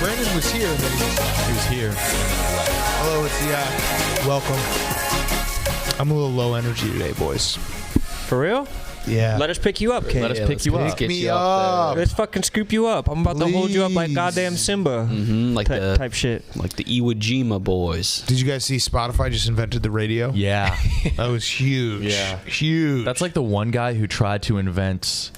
Brandon was here and then he was here. Hello, it's Yak. Welcome. I'm a little low energy today, boys. For real? Yeah. Let us pick you up, kid. Let us pick you up. Pick me up. Let's fucking scoop you up. I'm about to hold you up like goddamn Simba. Like type shit. Like the Iwo Jima boys. Did you guys see Spotify just invented the radio? Yeah. That was huge. Yeah. Huge. That's like the one guy who tried to invent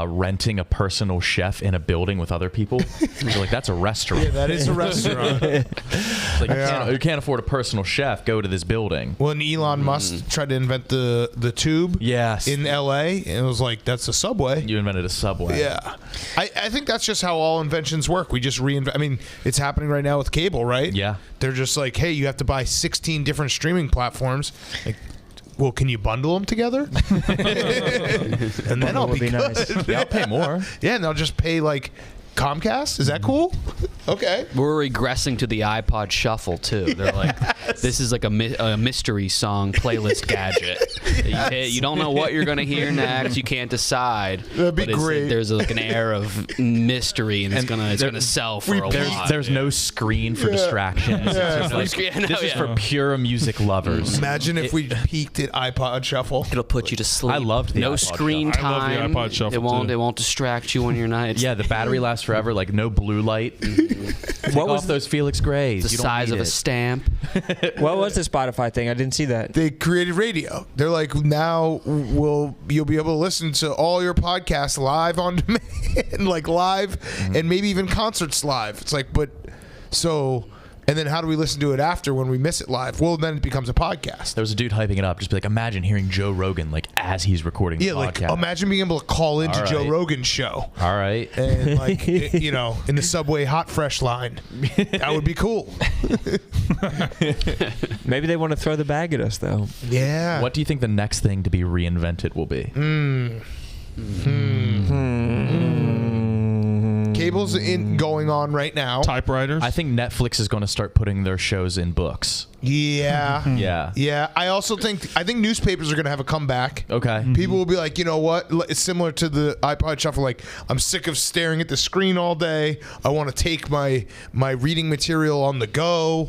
renting a personal chef in a building with other people. He's like, that's a restaurant. Yeah, that is a restaurant. Like, you can't afford a personal chef. Go to this building. When Elon Musk tried to invent the tube in L.A., and it was like, that's a subway. You invented a subway. Yeah. I think that's just how all inventions work. We just reinvent. I mean, it's happening right now with cable, right? Yeah. They're just like, hey, you have to buy 16 different streaming platforms. Like, well, can you bundle them together? And then I'll be good. Nice. Yeah, I'll pay more. Yeah, and I'll just pay like Comcast. Is that cool? Okay. We're regressing to the iPod Shuffle too. They're like, this is like a mystery song playlist gadget. You don't know what you're gonna hear next. You can't decide. That'd be great. There's like an air of mystery, and it's gonna sell for a lot. There's no screen for distractions. It's just like, this is for pure music lovers. Imagine if we peaked at iPod Shuffle. It'll put you to sleep. I loved the no iPod screen Shuffle. time. I love the iPod Shuffle It won't distract you when you're not. Yeah, the battery lasts forever. Like no blue light. What was those Felix Grays? The size of a stamp. What was the Spotify thing? I didn't see that. They created radio. They're like, now you'll be able to listen to all your podcasts live on demand, like live, and maybe even concerts live. It's like, but so. And then how do we listen to it after when we miss it live? Well, then it becomes a podcast. There was a dude hyping it up. Just be like, imagine hearing Joe Rogan like as he's recording the podcast. Like imagine being able to call into Joe Rogan's show. All right. And like, in the Subway hot fresh line. That would be cool. Maybe they want to throw the bag at us though. Yeah. What do you think the next thing to be reinvented will be? Cable's going on right now. Typewriters. I think Netflix is going to start putting their shows in books. Yeah. Yeah. I also think newspapers are going to have a comeback. Okay. People will be like, you know what? It's similar to the iPod Shuffle. Like, I'm sick of staring at the screen all day. I want to take my reading material on the go.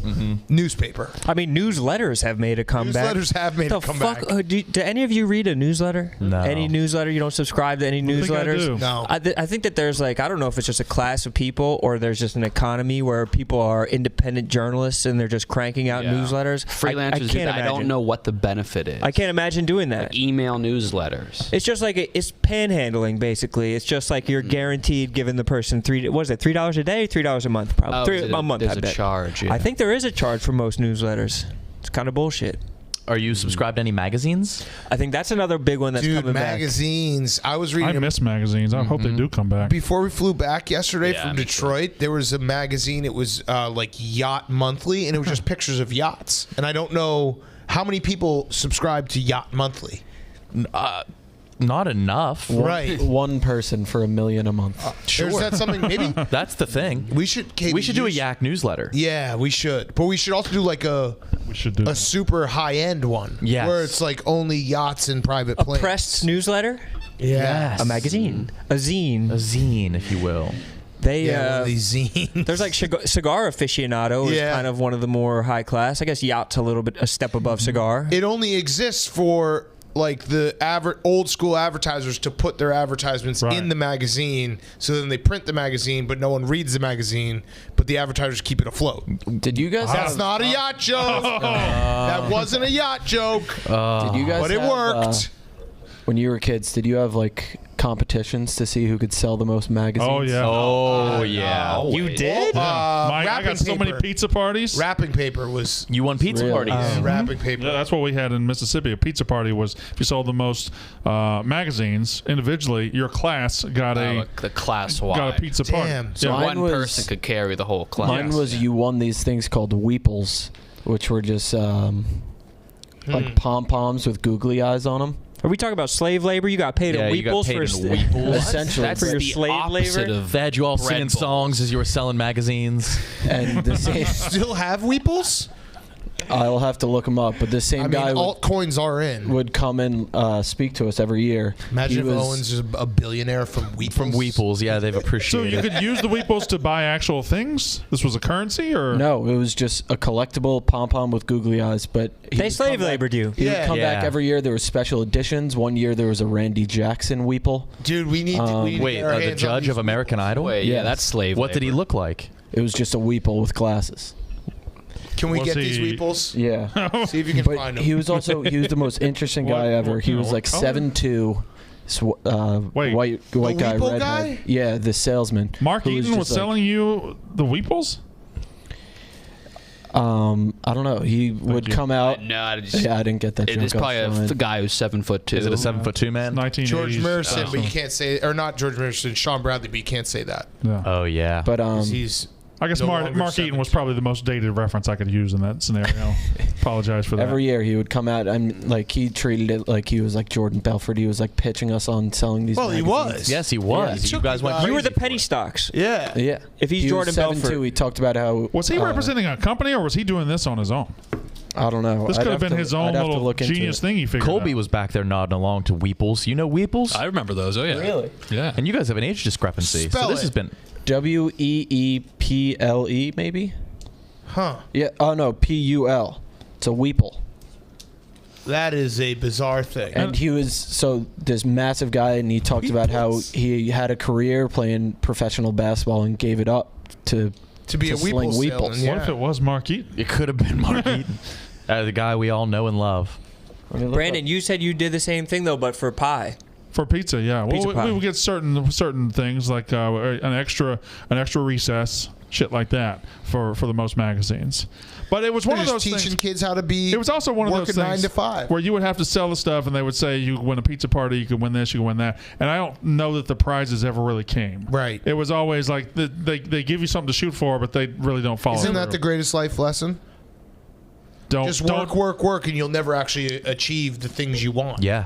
Newspaper. I mean, newsletters have made a comeback. Newsletters have made a comeback. Do any of you read a newsletter? No. Any newsletter? You don't subscribe to any newsletters? I do. No. I think that there's like, I don't know if it's just a class of people or there's just an economy where people are independent journalists and they're just cranking out newsletters. Freelancers, I don't know what the benefit is. I can't imagine doing that. Like email newsletters. It's just like it's panhandling, basically. It's just like you're guaranteed giving the person $3 a day, $3 a month, probably a month. There's a charge. Yeah. I think there is a charge for most newsletters. It's kind of bullshit. Are you subscribed to any magazines? I think that's another big one that's coming magazines. I was reading. I miss magazines. I hope they do come back. Before we flew back yesterday from Detroit, there was a magazine. It was like Yacht Monthly, and it was just pictures of yachts. And I don't know how many people subscribe to Yacht Monthly. Not enough. Right. One person for $1 million a month. Sure. Is that something? Maybe That's the thing. we should. We should do a Yak newsletter. Yeah, we should. But we should also do like a super high end one. Yes. Where it's like only yachts and private planes. A pressed newsletter? Yes. A magazine. A zine. A zine, if you will. They one of these zines. There's like Cigar Aficionado is kind of one of the more high class. I guess Yacht's a step above Cigar. It only exists for like the old school advertisers to put their advertisements in the magazine, so then they print the magazine, but no one reads the magazine, but the advertisers keep it afloat. Did you guys That's not a yacht joke. That wasn't a yacht joke. Did you guys but it worked. When you were kids, did you have like competitions to see who could sell the most magazines? Oh yeah. Oh yeah. You did? I got so many pizza parties. Wrapping paper was. You won pizza parties. Wrapping paper. Yeah, that's what we had in Mississippi. A pizza party was if you sold the most magazines individually, your class got the class wide. got a pizza party. Damn. So Yeah. one person could carry the whole class. Mine was you won these things called Weeples, which were just like pom-poms with googly eyes on them. Are we talking about slave labor? You got paid in Weeples for Weeples. Essentially. That's for your the slave opposite labor? of They had you all Red singing Bull. songs as you were selling magazines. And the same, Still have Weeples? I'll have to look him up. But the same I mean, guy altcoins are in. would come and speak to us every year. Imagine if Owen's is a billionaire from Weeples. From Weeples, yeah, they've So appreciated you it. could use the Weeples to buy actual things? This was a currency, or? No, it was just a collectible pom-pom with googly eyes. But They slave labored you. He would come back Yeah. every year. There were special editions. One year there was a Randy Jackson Weeple. Dude, we need to Wait, get our the hands on judge these of American Weeples. Idol? Wait, yeah, Yes. that's slave. What did he labor. look like? It was just a Weeple with glasses. Can we Was get these he- Weeples? Yeah. See if you can But find them. he was the most interesting guy ever. what- He was what like color? 7'2", Wait. white guy, Weeple redhead. guy? Yeah, the salesman. Mark who Eaton was just like- selling you the Weeples? I don't know. He would you. come out. No, I just. Yeah, I didn't get that It joke. is probably I was a fine. guy who's 7'2". Is it a 7'2" man? 1980s. George Merson, but you so- can't say, or not George Merson, Sean Bradley, but you can't say that. Yeah. Oh yeah. But 'Cause he's I guess no Mark longer Eaton was 70. probably the most dated reference I could use in that scenario. Apologize for that. every year he would come out and like he treated it like he was like Jordan Belfort. He was like pitching us on selling these. Well, he magazines. was. Yes, he was. Yeah. You guys went. You You were crazy the for penny it. stocks. Yeah. Yeah. If he's he Jordan was 7'2". Belfort. He talked about how Was he representing a company, or was he doing this on his own? I don't know. This I'd could have been to- his I'd own have to little look into genius it. thing he figured Colby out. was back there nodding along to Weeples. You know Weeples? I remember those. Oh yeah. Really? Yeah. And you guys have an age discrepancy. Spell so this it. has been. Weeple maybe. Huh. Yeah. Oh no, Pul. It's a Weeple. That is a bizarre thing. And he was this massive guy, and he talked about how Weeples. he had a career playing professional basketball and gave it up to be a sling Weeple Weeples. salesman, What if it was Mark Eaton? It could have been Mark Eaton, the guy we all know and love. I mean, look Brandon, you said you did the same thing though, but for pie. For pizza, yeah. Well, Pizza pie. we would get certain things like an extra recess, shit like that for the most magazines. But it was one They're of just those teaching things. kids how to be. It was also one of those working things 9 to 5. where you would have to sell the stuff, and they would say you win a pizza party, you could win this, you could win that, and I don't know that the prizes ever really came. Right. It was always like they give you something to shoot for, but they really don't follow. Isn't that through. the greatest life lesson? Don't Just don't work, and you'll never actually achieve the things you want. Yeah.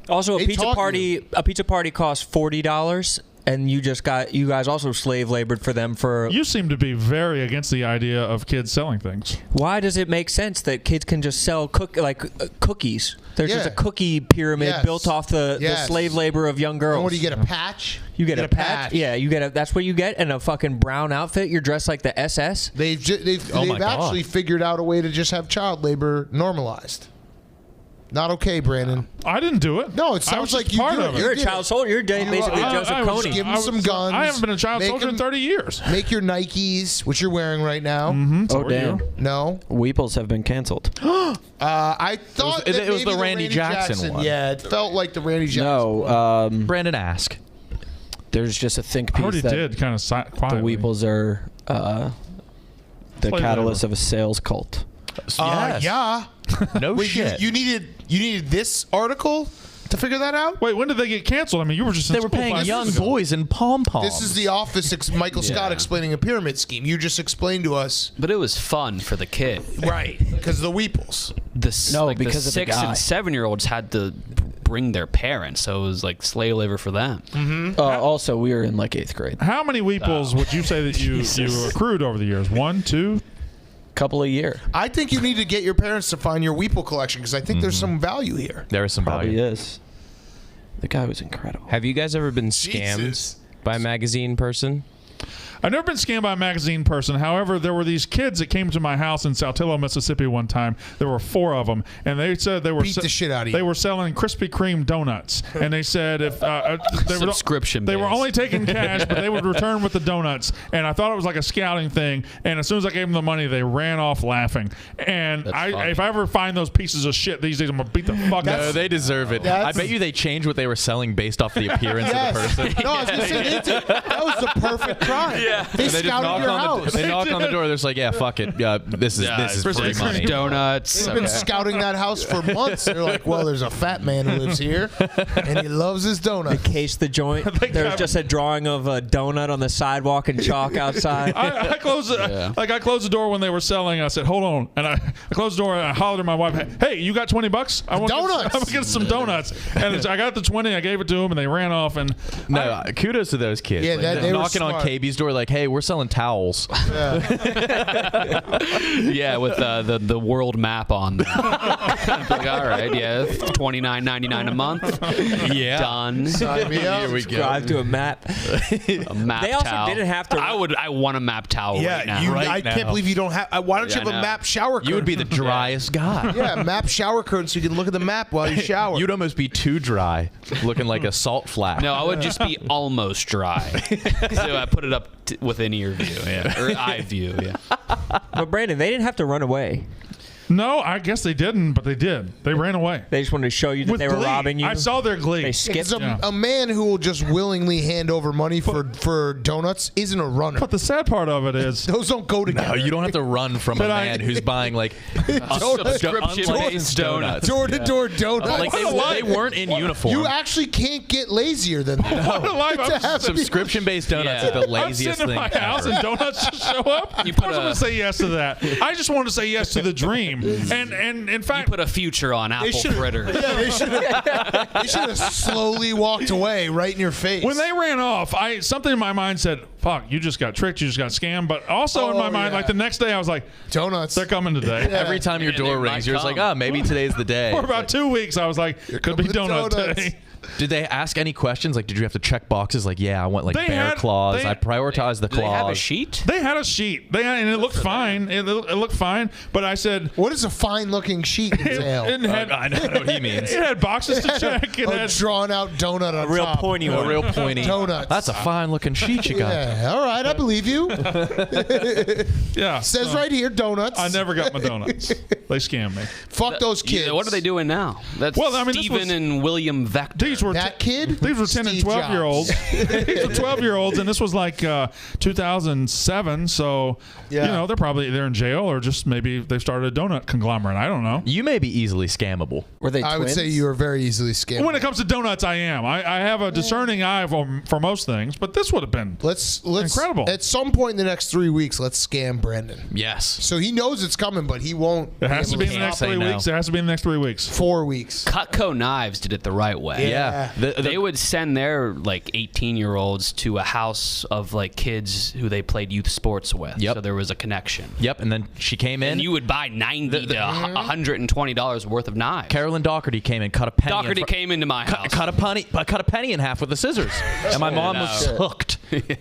Also, They taught a pizza party costs $40, and you guys also slave labored for them for. You seem to be very against the idea of kids selling things. Why does it make sense that kids can just sell cookies? There's just a Yeah. cookie pyramid Yes. built off the Yes. slave labor of young girls. And what do you get? A patch? You get a patch. Yeah, you get a. That's what you get in a fucking brown outfit. You're dressed like the SS. They've Oh my God. actually figured out a way to just have child labor normalized. Not okay, Brandon. I didn't do it. No, it I was sounds just like you part do of it. it. You're a did child it. soldier. You're basically Joseph I was- Kony. Give him some guns. I haven't been a child Make soldier in him- 30 years. Make your Nikes, which you're wearing right now. Oh are damn! you. No, Weeples have been canceled. I thought It that was maybe the Randy Jackson one. Yeah, it felt like the Randy Jackson. No, Brandon, ask. there's just a think I piece already that did kind of the quietly. Weeples are the Slave catalyst labor. of a sales cult. Yes. Yeah. No Wait, shit. you needed this article to figure that out? Wait, when did they get canceled? I mean, you were just in They were school paying 5 young years ago. boys in pom poms. This is the Office. Michael Scott explaining a pyramid scheme. You just explained to us, But it was fun for the kid. right? Because the Weeples. No, the because of the 6 guy. and 7-year-olds had to bring their parents, so it was like slave labor for them. Also, we were in like 8th grade. How many Weeples would you say that you accrued over the years? 1, 2? Couple a year. I think you need to get your parents to find your Weeple collection because I think there's some value here. There is some Probably value. is. The guy was incredible. Have you guys ever been scammed Jesus. by a magazine person? I've never been scammed by a magazine person. However, there were these kids that came to my house in Saltillo, Mississippi one time. There were 4 of them, and they said they were Beat the shit out of you. They were selling Krispy Kreme donuts, and they said if they Subscription they were based. only taking cash, but they would return with the donuts. And I thought it was like a scouting thing. And as soon as I gave them the money, they ran off laughing. And funny. if I ever find those pieces of shit these days, I'm gonna beat the fuck out No, of them. they deserve it. I That's- bet you they changed what they were selling based off the appearance of the person. No, I was gonna say that was the perfect crime. Yeah. They And they just scouted knock your on house. they knock on the door. They're just like, yeah, fuck it. This is free money. Donuts. They've been scouting that house for months. They're like, well, there's a fat man who lives here, and he loves his donut. Case the joint. There's just a drawing of a donut on the sidewalk and chalk outside. I closed I closed the door when they were selling. I said, "Hold on," and I closed the door and I hollered at my wife, "Hey, you got $20? I want Donuts. I'm gonna get some donuts." And I got the 20. I gave it to them, and they ran off. And No, kudos to those kids. Yeah, Like, they were knocking on smart. KB's door, like, "Hey, we're selling towels." Yeah, with the world map on them. Like, all right, yeah, $29.99 a month. Yeah, Done. Sign me up. Here we go. Drive to a map. A map They also towel. didn't have to- I want a map towel right now. I now. can't believe you don't have. Why don't you Yeah, have I a know. map shower curtain? You would be the driest guy. Yeah, map shower curtain so you can look at the map while you shower. You'd almost be too dry, looking like a salt flat. No, I would just be almost dry. So I put it up within ear view, or eye view. Yeah. But Brandon, they didn't have to run away. No, I guess they didn't, but they did. They ran away. They just wanted to show you that With they were glee. robbing you. I saw their glee. They Because skipped. a man who will just willingly hand over money for donuts isn't a runner. But the sad part of it is, Those don't go together. No, you don't have to run from a But man who's buying like Subscription-based donuts. Door-to-door donuts. Like they weren't in uniform. You actually can't get lazier than that. what a life. To have Subscription-based donuts Yeah. are the I'm laziest sitting in thing my house ever. and donuts just show up. You Of put course I'm a- going to say yes to that. I just want to say yes to the dream. And in You fact, put a future on apple should've- fritters. Yeah, they should have slowly walked away right in your face. when they ran off, something in my mind said, "Fuck, you just got tricked. You just got scammed." But also in my mind, yeah. like the next day, I was like, donuts. "They're coming today." Every time your Yeah, door they rings, might you're just like, come. "Oh, maybe today's the day." For about 2 weeks, I was like, "Could be come the donut donuts. day." Did they ask any questions? Like, did you have to check boxes? Like, yeah, I want like They bear had- claws. they- I prioritize the Do they claws. have a sheet? They had a sheet. And it looked fine. It looked fine. But I said, What does a fine-looking sheet entail? it had, I know what he means. it had boxes to check. It A had drawn-out donut on real top. pointy A one. real pointy. Donuts. That's a fine-looking sheet you got. Yeah, all right, I believe you. yeah. Says so right here, donuts. I never got my donuts. They scammed me. Fuck those kids. Yeah, what are they doing now? That's Well, I mean, this Steven was- and William Vector. These were That kid? These were 10 and Steve 12-year-olds. These were 12-year-olds, and this was like 2007. So, Yeah. they're in jail, or just maybe they started a donut conglomerate. I don't know. You may be easily scammable. Were they I would twins? say you are very easily scammed. When it comes to donuts, I am. I have a discerning eye for most things, but this would have been. Let's Incredible. At some point in the next 3 weeks, let's scam Brendan. Yes. So he knows it's coming, but he won't. It has to be in the next say 3 no. weeks. It has to be in the next 3 weeks. 4 weeks. Cutco Knives did it the right way. Yeah. They would send their like 18-year-olds to a house of like kids who they played youth sports with. Yep. So there was a connection. Yep. And then she came in. And you would buy $90 to $120 worth of knives. Carolyn Doherty came in, cut a penny. Doherty came into my house. cut a penny in half with the scissors, and my mom was hooked. Yeah.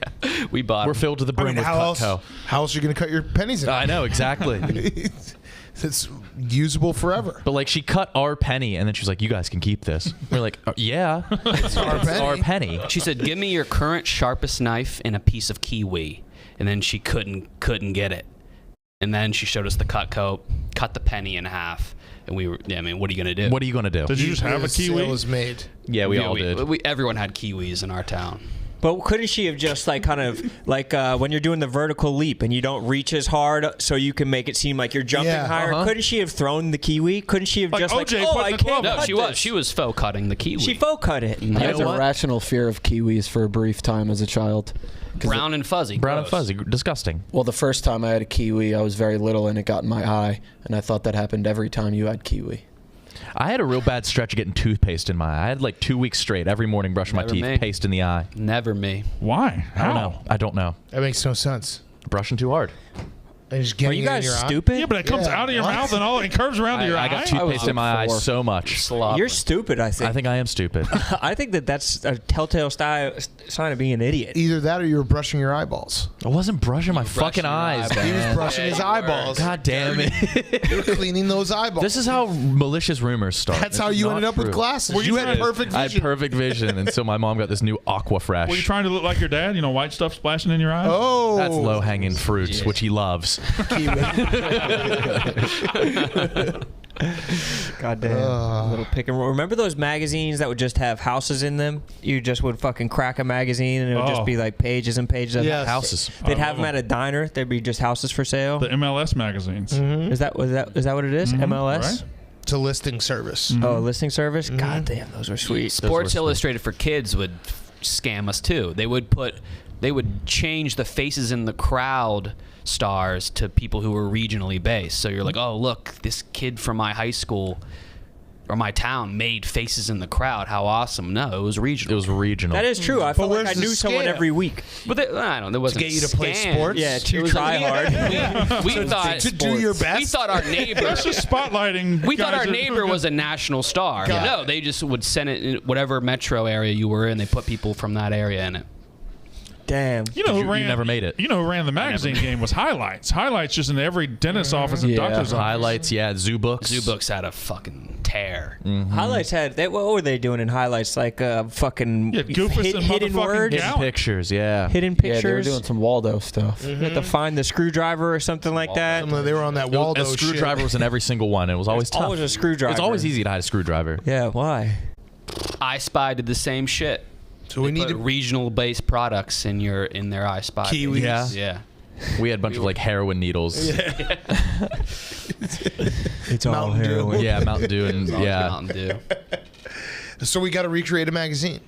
We bought. We're filled to the I brim mean, with how else are you going to cut your pennies in? I know exactly. It's usable forever. But like she cut our penny, and then she was like, "You guys can keep this." We're like, "Yeah, it's our penny." She said, "Give me your current sharpest knife and a piece of kiwi," and then she couldn't get it. And then she showed us the Cutco, cut the penny in half, and we were. Yeah, I mean, what are you gonna do? What are you gonna do? Did you just have a The sale kiwi? was made. Yeah, we all did. Everyone had kiwis in our town. But couldn't she have just like kind of like when you're doing the vertical leap and you don't reach as hard so you can make it seem like you're jumping Yeah, higher? Couldn't she have thrown the kiwi? Couldn't she have Like just OJ like, oh, putting I the can't 12 No, cut she was. this. She was faux cutting the kiwi. She faux cut it. I had know a what? rational fear of kiwis for a brief time as a child. 'Cause Brown and fuzzy. Brown and gross. fuzzy, disgusting. Well, the first time I had a kiwi, I was very little and it got in my eye. And I thought that happened every time you had kiwi. I had a real bad stretch of getting toothpaste in my eye. I had like 2 weeks straight, every morning brushing my Never teeth, me. paste in the eye. Never me. Why? I don't know. I don't know. That makes no sense. Brushing too hard. And just Are getting you it in guys your eye. stupid? Yeah, but it comes Yeah, out of your what? mouth and all it curves around to your I eye. got toothpaste in my eye like 4. so much. Slobber. You're stupid, I think. I think I am stupid. I think that's a telltale sign of being an idiot. Either that or you were brushing your eyeballs. I wasn't brushing my brushing fucking your eyes, eyeballs. He was man. brushing his eyeballs. God damn it. You were cleaning those eyeballs. This is how malicious rumors start. That's This how is you not ended up with true. glasses. Were you You had trying- perfect I vision. had perfect vision, and so my mom got this new Aqua Fresh. Were you trying to look like your dad? You know, white stuff splashing in your eyes? Oh, That's low hanging fruits, which he loves. Goddamn. Little pick and roll. Remember those magazines that would just have houses in them? You just would fucking crack a magazine and it would just be like pages and pages of Yes. Houses. They'd I have them love at a diner. There'd be just houses for sale. The MLS magazines. Is that what it is? MLS? Right? it's a listing service. Oh, a listing service? God damn, those were sweet. Sports Illustrated for kids would scam us too. They would change the faces in the crowd stars to people who were regionally based. So you're like, oh look, this kid from my high school or my town made faces in the crowd. How awesome! No, it was regional. It was regional. That is true. I felt like I where's the knew someone scam? every week. But I don't. There wasn't get you to play scams. sports? Yeah, It to was try hard. We thought To do your best. We thought our neighbor. That's just spotlighting. We thought guys our that- neighbor was a national star. Got No, they just would send it in whatever metro area you were in. They put people from that area in it. Damn. You know who You ran? never made it. You know who ran the magazine game was Highlights. Highlights just in every dentist's office and Yeah. doctor's office. Highlights, yeah. Zoo books. Zoo Books had a fucking tear. Highlights had. What were they doing in highlights? Like fucking Yeah, Goofus and hidden motherfucking words, Gal- Hidden pictures, yeah. hidden Yeah, they were pictures. doing some Waldo stuff. You had to find the screwdriver or something like that. They were on that Waldo A screwdriver shit. was in every single one. It was always tough. Always a screwdriver. It's always easy to hide a screwdriver. Yeah. Why? I Spy did the same shit. So we need Put to regional based products in their I Spy. Kiwis. Yeah. Yeah. We had a bunch of like heroin needles. It's Mountain Dew. Yeah, Mountain Dew and yeah. Mountain Dew. So we got to recreate a magazine.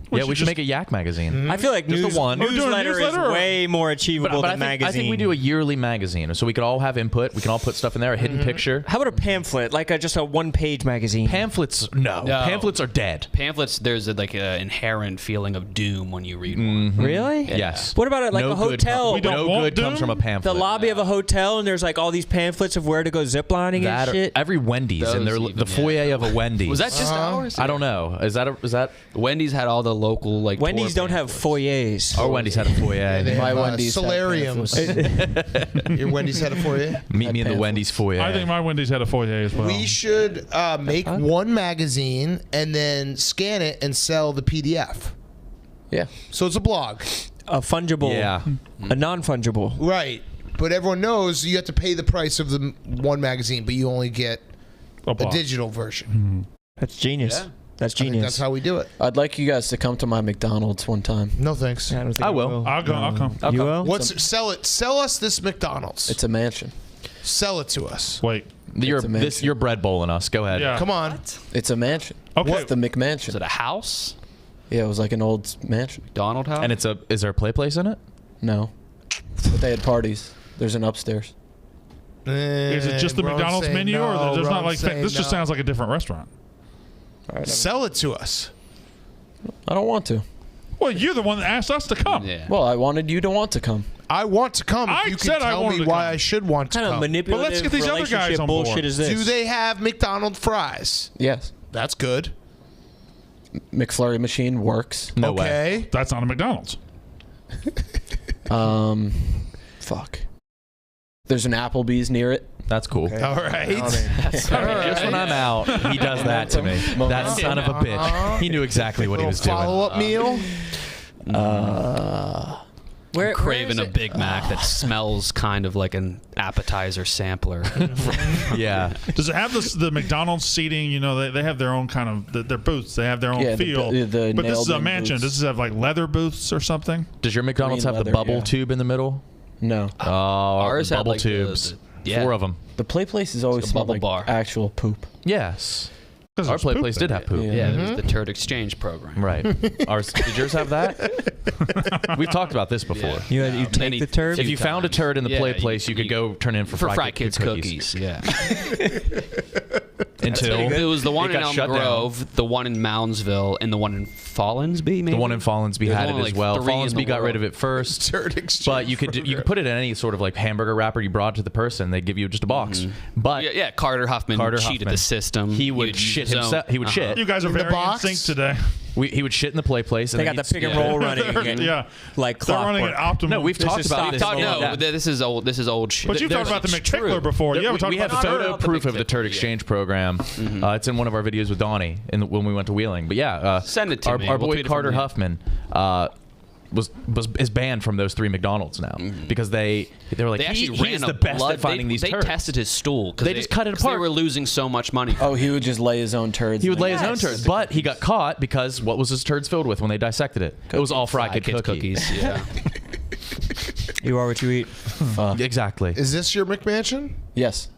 Yeah, we should make a Yak magazine. I feel like Just the one. We're doing a newsletter is newsletter or- way more achievable But than I magazine. think we do a yearly magazine, so we could all have input. We can all put stuff in there, a hidden picture. How about a pamphlet, like just a one-page magazine? Pamphlets, no. Pamphlets are dead. Pamphlets, there's like an inherent feeling of doom when you read one. Really? Yes. What about it, like No a good hotel? We don't no want good comes Doom? from a pamphlet. The lobby of a hotel, and there's like all these pamphlets of where to go ziplining that and shit. every Wendy's and Those the even, foyer of a Wendy's. Was that just ours? I don't know. Is that Wendy's had all the local like. Wendy's tour don't have pamphlets. foyers. our Wendy's had a foyer? They My have, Wendy's had solariums. Your Wendy's had it for you. Meet me in the pamphlets. Wendy's foyer. I think my Wendy's had a foyer as well. We should make one magazine and then scan it and sell the PDF. Yeah. So it's a blog. A fungible, Yeah. a non-fungible. Right. But everyone knows you have to pay the price of the one magazine, but you only get a a blog. digital version. That's genius. Yeah. That's I think genius. that's how we do it. I'd like you guys to come to my McDonald's one time. No thanks. I don't think I will. I'll go. I'll come. You will? What's sell it? Sell us this McDonald's. It's a mansion. Sell it to us. Wait. You're It's a mansion. you're bread bowling us. Go ahead. Yeah. Come on. It's a mansion. Okay. It's the McMansion. Is it a house? Yeah, it was like an old mansion. Donald House? And is there a play place in it? No. But they had parties. There's an upstairs. Is it just the McDonald's menu, or there's not like this? Just sounds like a different restaurant. All right, Sell it to us. I don't want to. Well, you're the one that asked us to come. Yeah. Well, I wanted you to want to come. I want to come. If I you can said I tell wanted me to why come. I should want to What kind of come. manipulative But let's get these other guys relationship on board. bullshit is this? Do they have McDonald's fries? Yes. That's good. McFlurry machine works. No way. Okay. That's not a McDonald's. Fuck. There's an Applebee's near it. That's cool. All right. Just when I'm out, he does that to me. That son of a bitch. He knew exactly what he was doing. Follow-up meal. Where, Craving where a is it? Big Mac that smells kind of like an appetizer sampler. Yeah. Does it have the McDonald's seating? You know, they have their own kind of their booths. They have their own Yeah, feel. the but this is a nailed-in mansion. booths. Does this have like leather booths or something? Does your McDonald's Green have the leather, bubble yeah. tube in the middle? No. Oh, Ours had, bubble like, the- tubes. yeah. 4 of them. The play places always It's a smell bubble like bar. actual poop. Yes. 'Cause Our there's play poop place did there. have poop. Yeah. Yeah, there was the Turd exchange program. Right. Ours, did yours have that? We've talked about this before. Yeah. You take Many- the turd? If you found a turd in the Yeah, play place, you could go turn in for Fry Kids cookies. Yeah. Until It was the one it in got Elm shut down. Grove, the one in Moundsville, and the one in Follansbee. Maybe The one in Follansbee There's had it only, as like, well. 3 in the Follansbee got rid of world. it first. Turd exchange But you could put it in any sort of like hamburger wrapper you brought to the person. They'd give you just a box. But Yeah, Carter Huffman cheated Huffman. the system. He would You'd use shit his own- himself. He would shit. You guys are In the very in box? sync today. He would shit in the play place. And They then got the he'd- pick and roll running again. Yeah. Like They're running clockwork. at optimum. No, we've talked is about stock this. knowledge. No, Yeah. this is old. This is old shit. But you've talked about the It's true. McTickler before. You haven't talked We about have the photo Turd. proof of the Turd Yeah. exchange program. It's in one of our videos with Donnie when we went to Wheeling. But yeah, Send it to our, me. Our We'll boy tweet it from Carter here. Huffman is banned from those 3 McDonald's now because they were like They actually he ran is a the best blood. at finding these They turds. tested his stool. 'Cause They just cut it 'cause They apart. were losing so much money. Oh, he would just lay his own turds. He would in lay there. his own turds, but he got caught because what was his turds filled with when they dissected it? It was all Fry Kid Kids cookies. Yeah. You are what you eat. Fuck. Exactly. Is this your McMansion? Yes.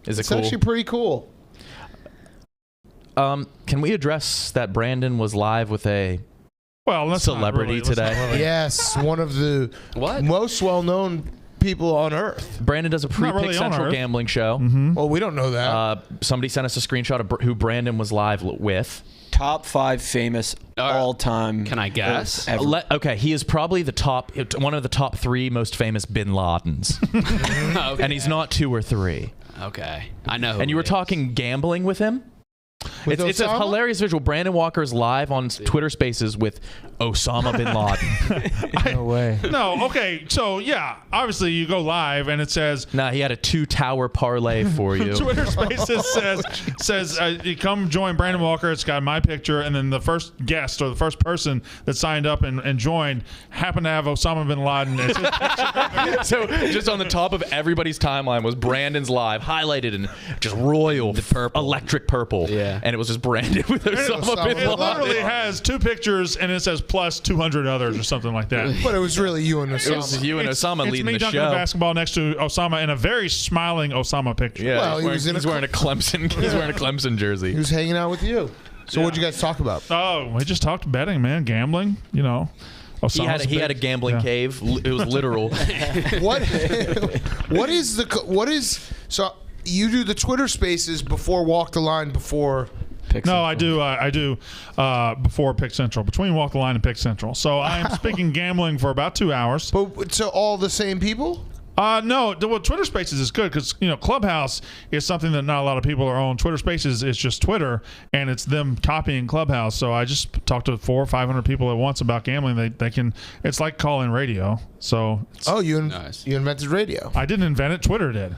Is it It's cool? actually pretty cool. Can we address that Brandon was live with a Well, let's not celebrity really- let's not today? really- Yes, one of the What? most well-known people on earth. Brandon does a Not really pre-pick on central Earth. gambling show. Well, we don't know that. Somebody sent us a screenshot of who Brandon was live with. Top 5 famous all-time. Can I guess? ever. Okay, he is probably one of the top 3 most famous Bin Ladens, Okay. and he's not 2 or 3. Okay. I know. who And you were it is. talking gambling with him. With It's a Osama? hilarious visual. Brandon Walker's live on Twitter Spaces with Osama bin Laden. No way. No, okay. So, yeah, obviously you go live and it says, Nah, he had a 2-tower parlay for you. Twitter Spaces says you come join Brandon Walker. It's got my picture, and then the first guest or the first person that signed up and joined happened to have Osama bin Laden. It's his picture. So just on the top of everybody's timeline was Brandon's live, highlighted in just royal, purple. electric purple. Yeah. And it was just Brandon with Osama bin It Laden. literally has 2 pictures and it says plus 200 others or something like that. But it was really you and It was Osama. you and It's Osama me leading the dunking show. the basketball next to Osama in a very smiling Osama picture. Yeah, Well, he's wearing a Clemson. He's wearing a Clemson jersey. He was hanging out with you. So what'd you guys talk about? Oh, we just talked betting, man, gambling. You know, He had a gambling cave. It was literal. What is so you do the Twitter Spaces before Walk the Line before? Pick No, Central. I do before Pick Central, between Walk the Line and Pick Central. So I am speaking gambling for about 2 hours. But so all the same people? No, well, Twitter Spaces is good because Clubhouse is something that not a lot of people are on. Twitter Spaces is just Twitter, and it's them copying Clubhouse. So I just talk to 400 or 500 people at once about gambling. They can. It's like calling radio. So You Nice. you invented radio. I didn't invent it. Twitter did.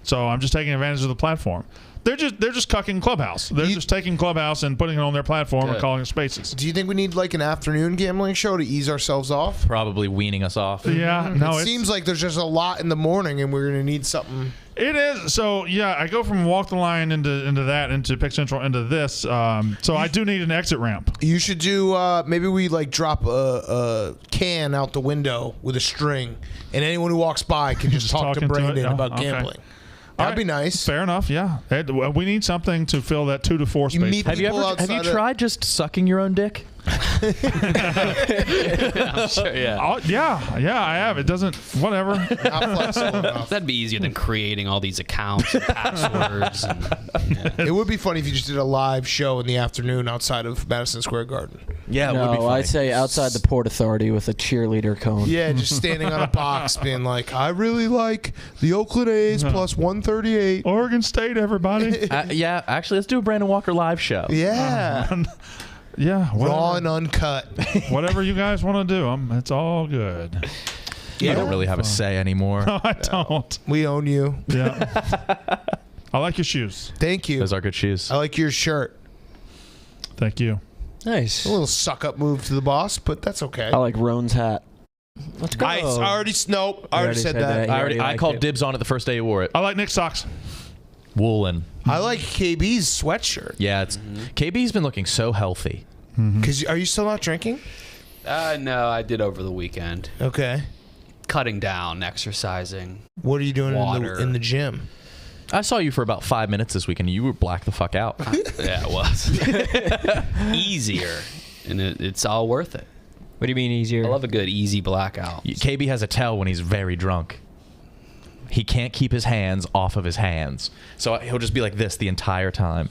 So I'm just taking advantage of the platform. They're just cucking Clubhouse. They're just taking Clubhouse and putting it on their platform and Good. calling it Spaces. Do you think we need like an afternoon gambling show to ease ourselves off? Probably weaning us off. Yeah, no, It seems like there's just a lot in the morning, and we're gonna need something. it is. So yeah, I go from Walk the Line into Pick Central into this. So I do need an exit ramp. You should do. Maybe we like drop a can out the window with a string, and anyone who walks by can just talk to talking to it? Brandon Yeah, about okay. gambling. All That'd be right. nice. Fair enough. Yeah, we need something to fill that 2 to 4 You space. meet Have you people have you outside of- tried just sucking your own dick? I'm sure, yeah. Oh, yeah, I have. It doesn't. Whatever. Not flexible enough. That'd be easier than creating all these accounts and passwords. It would be funny if you just did a live show in the afternoon outside of Madison Square Garden. Yeah, it would be No, funny. I'd say outside the Port Authority with a cheerleader cone. Yeah, just standing on a box, being like, "I really like the Oakland A's plus 138." Oregon State, everybody. Yeah, actually, let's do a Brandon Walker live show. Yeah, Yeah, raw whatever, and uncut. whatever you guys want to do, it's all good. I don't really have a say anymore. No, I don't. We own you. Yeah. I like your shoes. Thank you. Those are good shoes. I like your shirt. Thank you. Nice. A little suck up move to the boss, but that's okay. I like Roan's hat. Let's go. I already said that. I called dibs on it the first day you wore it. I like Nick's socks. Woolen. I like KB's sweatshirt. Yeah, it's KB's been looking so healthy. Because are you still not drinking? No, I did over the weekend. Okay. Cutting down, exercising. What are you doing Water. in the gym? I saw you for about 5 minutes this weekend. You were black the fuck out. Yeah, it was. Easier. And it's all worth it. What do you mean easier? I love a good easy blackout. KB has a tell when he's very drunk. He can't keep his hands off of his hands. So he'll just be like this the entire time.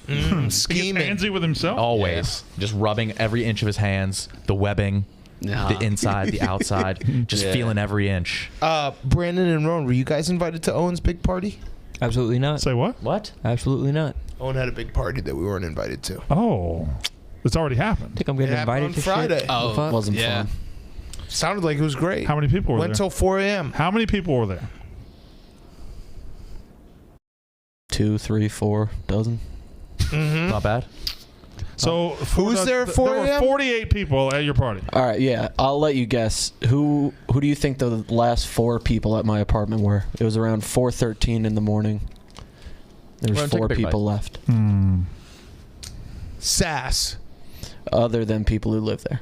Scheming. Fancy with himself. Always. Just rubbing every inch of his hands, the webbing, the inside, the outside, just Yeah. feeling every inch. Brandon and Ron, were you guys invited to Owen's big party? Absolutely not. Say what? What? Absolutely not. Owen had a big party that we weren't invited to. Oh, it's already happened. I think I'm getting It happened invited on to Friday. shit. Oh, The fuck? Wasn't yeah. fun. Sounded like it was great. How many people were Went there? till 4 a.m. How many people were there? 2, 3, 4 dozen. Not bad. So Who was there at 4 There were a.m.? 48 people at your party. All right, yeah. I'll let you guess. Who do you think the last 4 people at my apartment were? It was around 4:13 in the morning. There's Ron, take a 4 big people left, Sass. other than people who live there.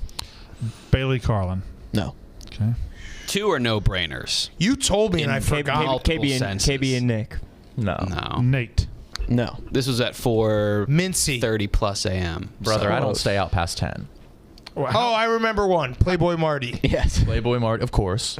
Bailey Carlin. No. Okay. 2 are no-brainers. You told me and I In forgot. multiple senses. KB and Nick. No. No. Nate. No. This was at 4:30 Mincy. plus a.m. Brother, I don't Close. stay out past 10. Oh, I remember one. Playboy Marty. Yes. Playboy Mart, of course.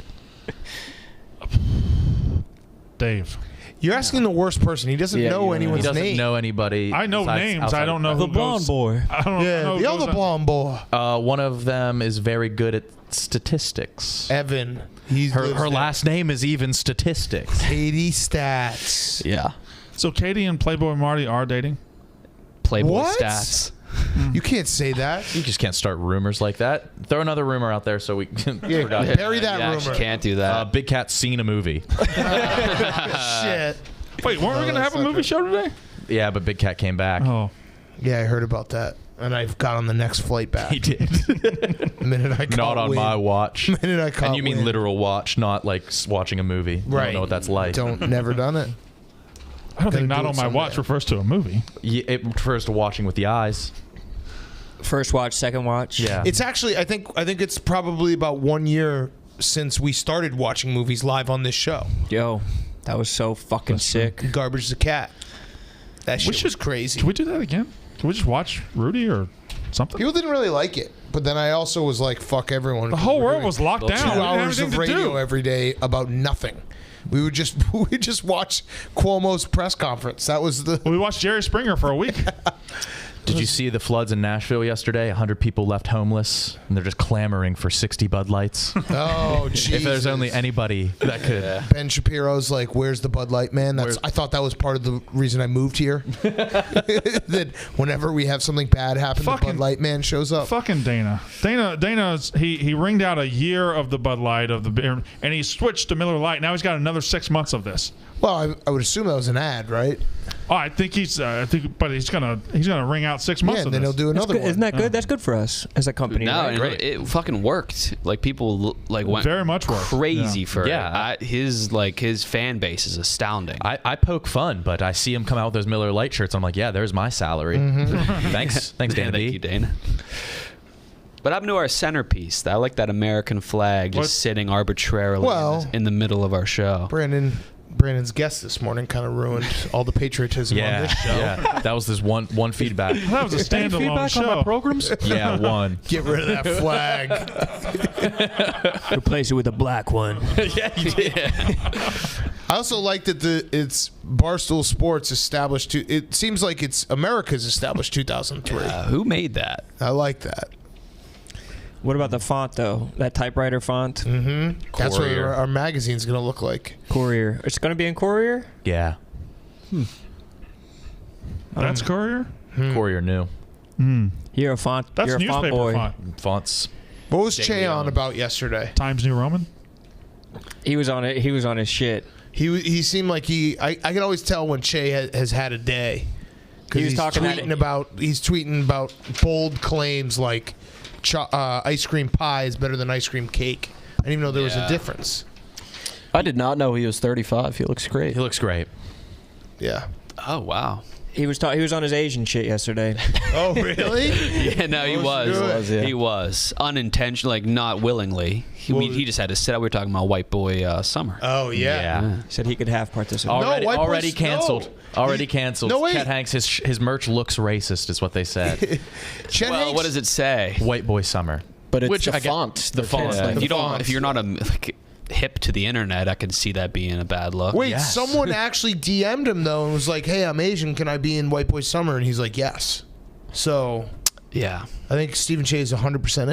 Dave. You're asking the worst person. He doesn't know anyone's He doesn't name. know anybody. I know names. I don't know The who blonde goes. boy. I don't Yeah, know. the other blonde boy, One of them is very good at statistics. Evan. He's Her last name is even statistics. Katie Stats. Yeah. So Katie and Playboy Marty are dating. Playboy What? stats. You can't say that. You just can't start rumors like that. Throw another rumor out there so we can forgot. Bury that You rumor. actually can't do that. Big Cat's seen a movie. Shit. Wait, weren't we gonna have a movie show today? Yeah, but Big Cat came back. Oh, Yeah, I heard about that, and I got on the next flight back. He did. The minute I caught Not on wind. my watch. The minute I caught And you mean wind. literal watch, not like watching a movie. I Right. don't know what that's like. Never done it. I don't think Gonna "not do on it my someday. watch" refers to a movie. Yeah, it refers to watching with the eyes. First watch, second watch. Yeah. It's actually I think it's probably about 1 year since we started watching movies live on this show. Yo, that was so fucking sick. Garbage the Cat. That shit was crazy. Can we do that again? Can we just watch Rudy or something? People didn't really like it, but then I also was like, "Fuck everyone." The whole world was locked down. 2 We didn't have hours of anything to radio do. every day about nothing. We would just watch Cuomo's press conference. That was the We watched Jerry Springer for a week. Did you see the floods in Nashville yesterday? 100 people left homeless, and they're just clamoring for 60 Bud Lights. oh Jesus. If there's only anybody that could. Ben Shapiro's like, "Where's the Bud Light man?" I thought that was part of the reason I moved here. That whenever we have something bad happen, the Bud Light man shows up. Fucking Dana's he ringed out a year of the Bud Light of the beer, and he switched to Miller Lite. Now he's got another 6 months of this. Well, I would assume that was an ad, right? Oh, I think but he's gonna ring out 6 months Yeah, of and then this. he'll do another one. Isn't that good? That's good for us as a company. No, right? and it fucking worked. Like people went Very much worked. crazy Yeah. for Yeah. it. His fan base is astounding. I poke fun, but I see him come out with those Miller Lite shirts. I'm like, yeah, there's my salary. Thanks, Dana Thank B. you, Dana. But up to our centerpiece. I like that American flag just What? sitting arbitrarily Well- in the middle of our show. Brandon's guest this morning kind of ruined all the patriotism on Yeah, this show. yeah. That was this one feedback. That was a standalone show. programs? Yeah, one. Get rid of that flag. Replace it with a black one. Yeah, you did. I also like that it's Barstool Sports established. It seems like it's America's established 2003. Who made that? I like that. What about the font though? That typewriter font? Mm-hmm. That's what Courier. our magazine's going to look like. Courier. It's gonna be in Courier. Yeah. That's Courier. Courier new. You're a font. That's you're a font newspaper boy. font. Fonts. What was Che on about yesterday? Times New Roman. He was on it. He was on his shit. He seemed like I can always tell when Che has had a day. He was he's talking that- he's tweeting about bold claims like ice cream pie is better than ice cream cake. I didn't even know there was a Yeah. difference. I did not know he was 35. He looks great. He looks great. Yeah. Oh wow. He was on his Asian shit yesterday. Oh really? Yeah, no, he was. good. Yeah. He was unintentional, like not willingly. He just had to sit out. We were talking about White Boy Summer. Oh yeah. He said he could have participate. Already, White Boys- already canceled. no. Already canceled. No, wait. Chet Hanks, his merch looks racist, is what they said. Chet Well, Hanks- what does it say? White Boy Summer. But it's Which the I get- font. the They're font. changing If the you don't, font. if you're not hip to the internet, I can see that being a bad look. Wait, Yes. someone actually DM'd him though and was like, "Hey, I'm Asian. Can I be in White Boy Summer?" And he's like, "Yes." So Yeah. I think Stephen Che is 100%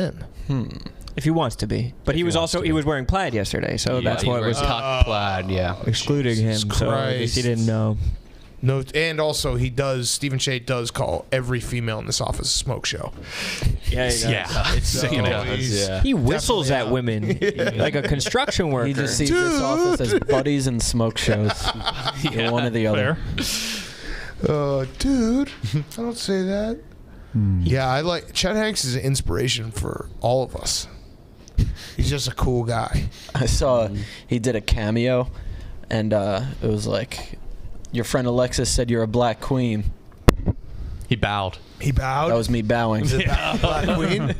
in. If he wants to be, but he was wearing plaid yesterday, so that's he what was tucked plaid. Yeah. excluding him. So I guess he Christ. didn't know. No, and also Stephen Che does call every female in this office a smoke show. Yeah, he does. Yeah, it's sickening. he's- He whistles Definitely at women like a construction worker. He just sees this office as buddies and smoke shows. You're one or the other. Fair. Dude, I don't say that. Yeah, I like Chet Hanks is an inspiration for all of us. He's just a cool guy. I saw he did a cameo, and it was like, your friend Alexis said you're a black queen. He bowed. He bowed. That was me bowing. Was it Black Queen?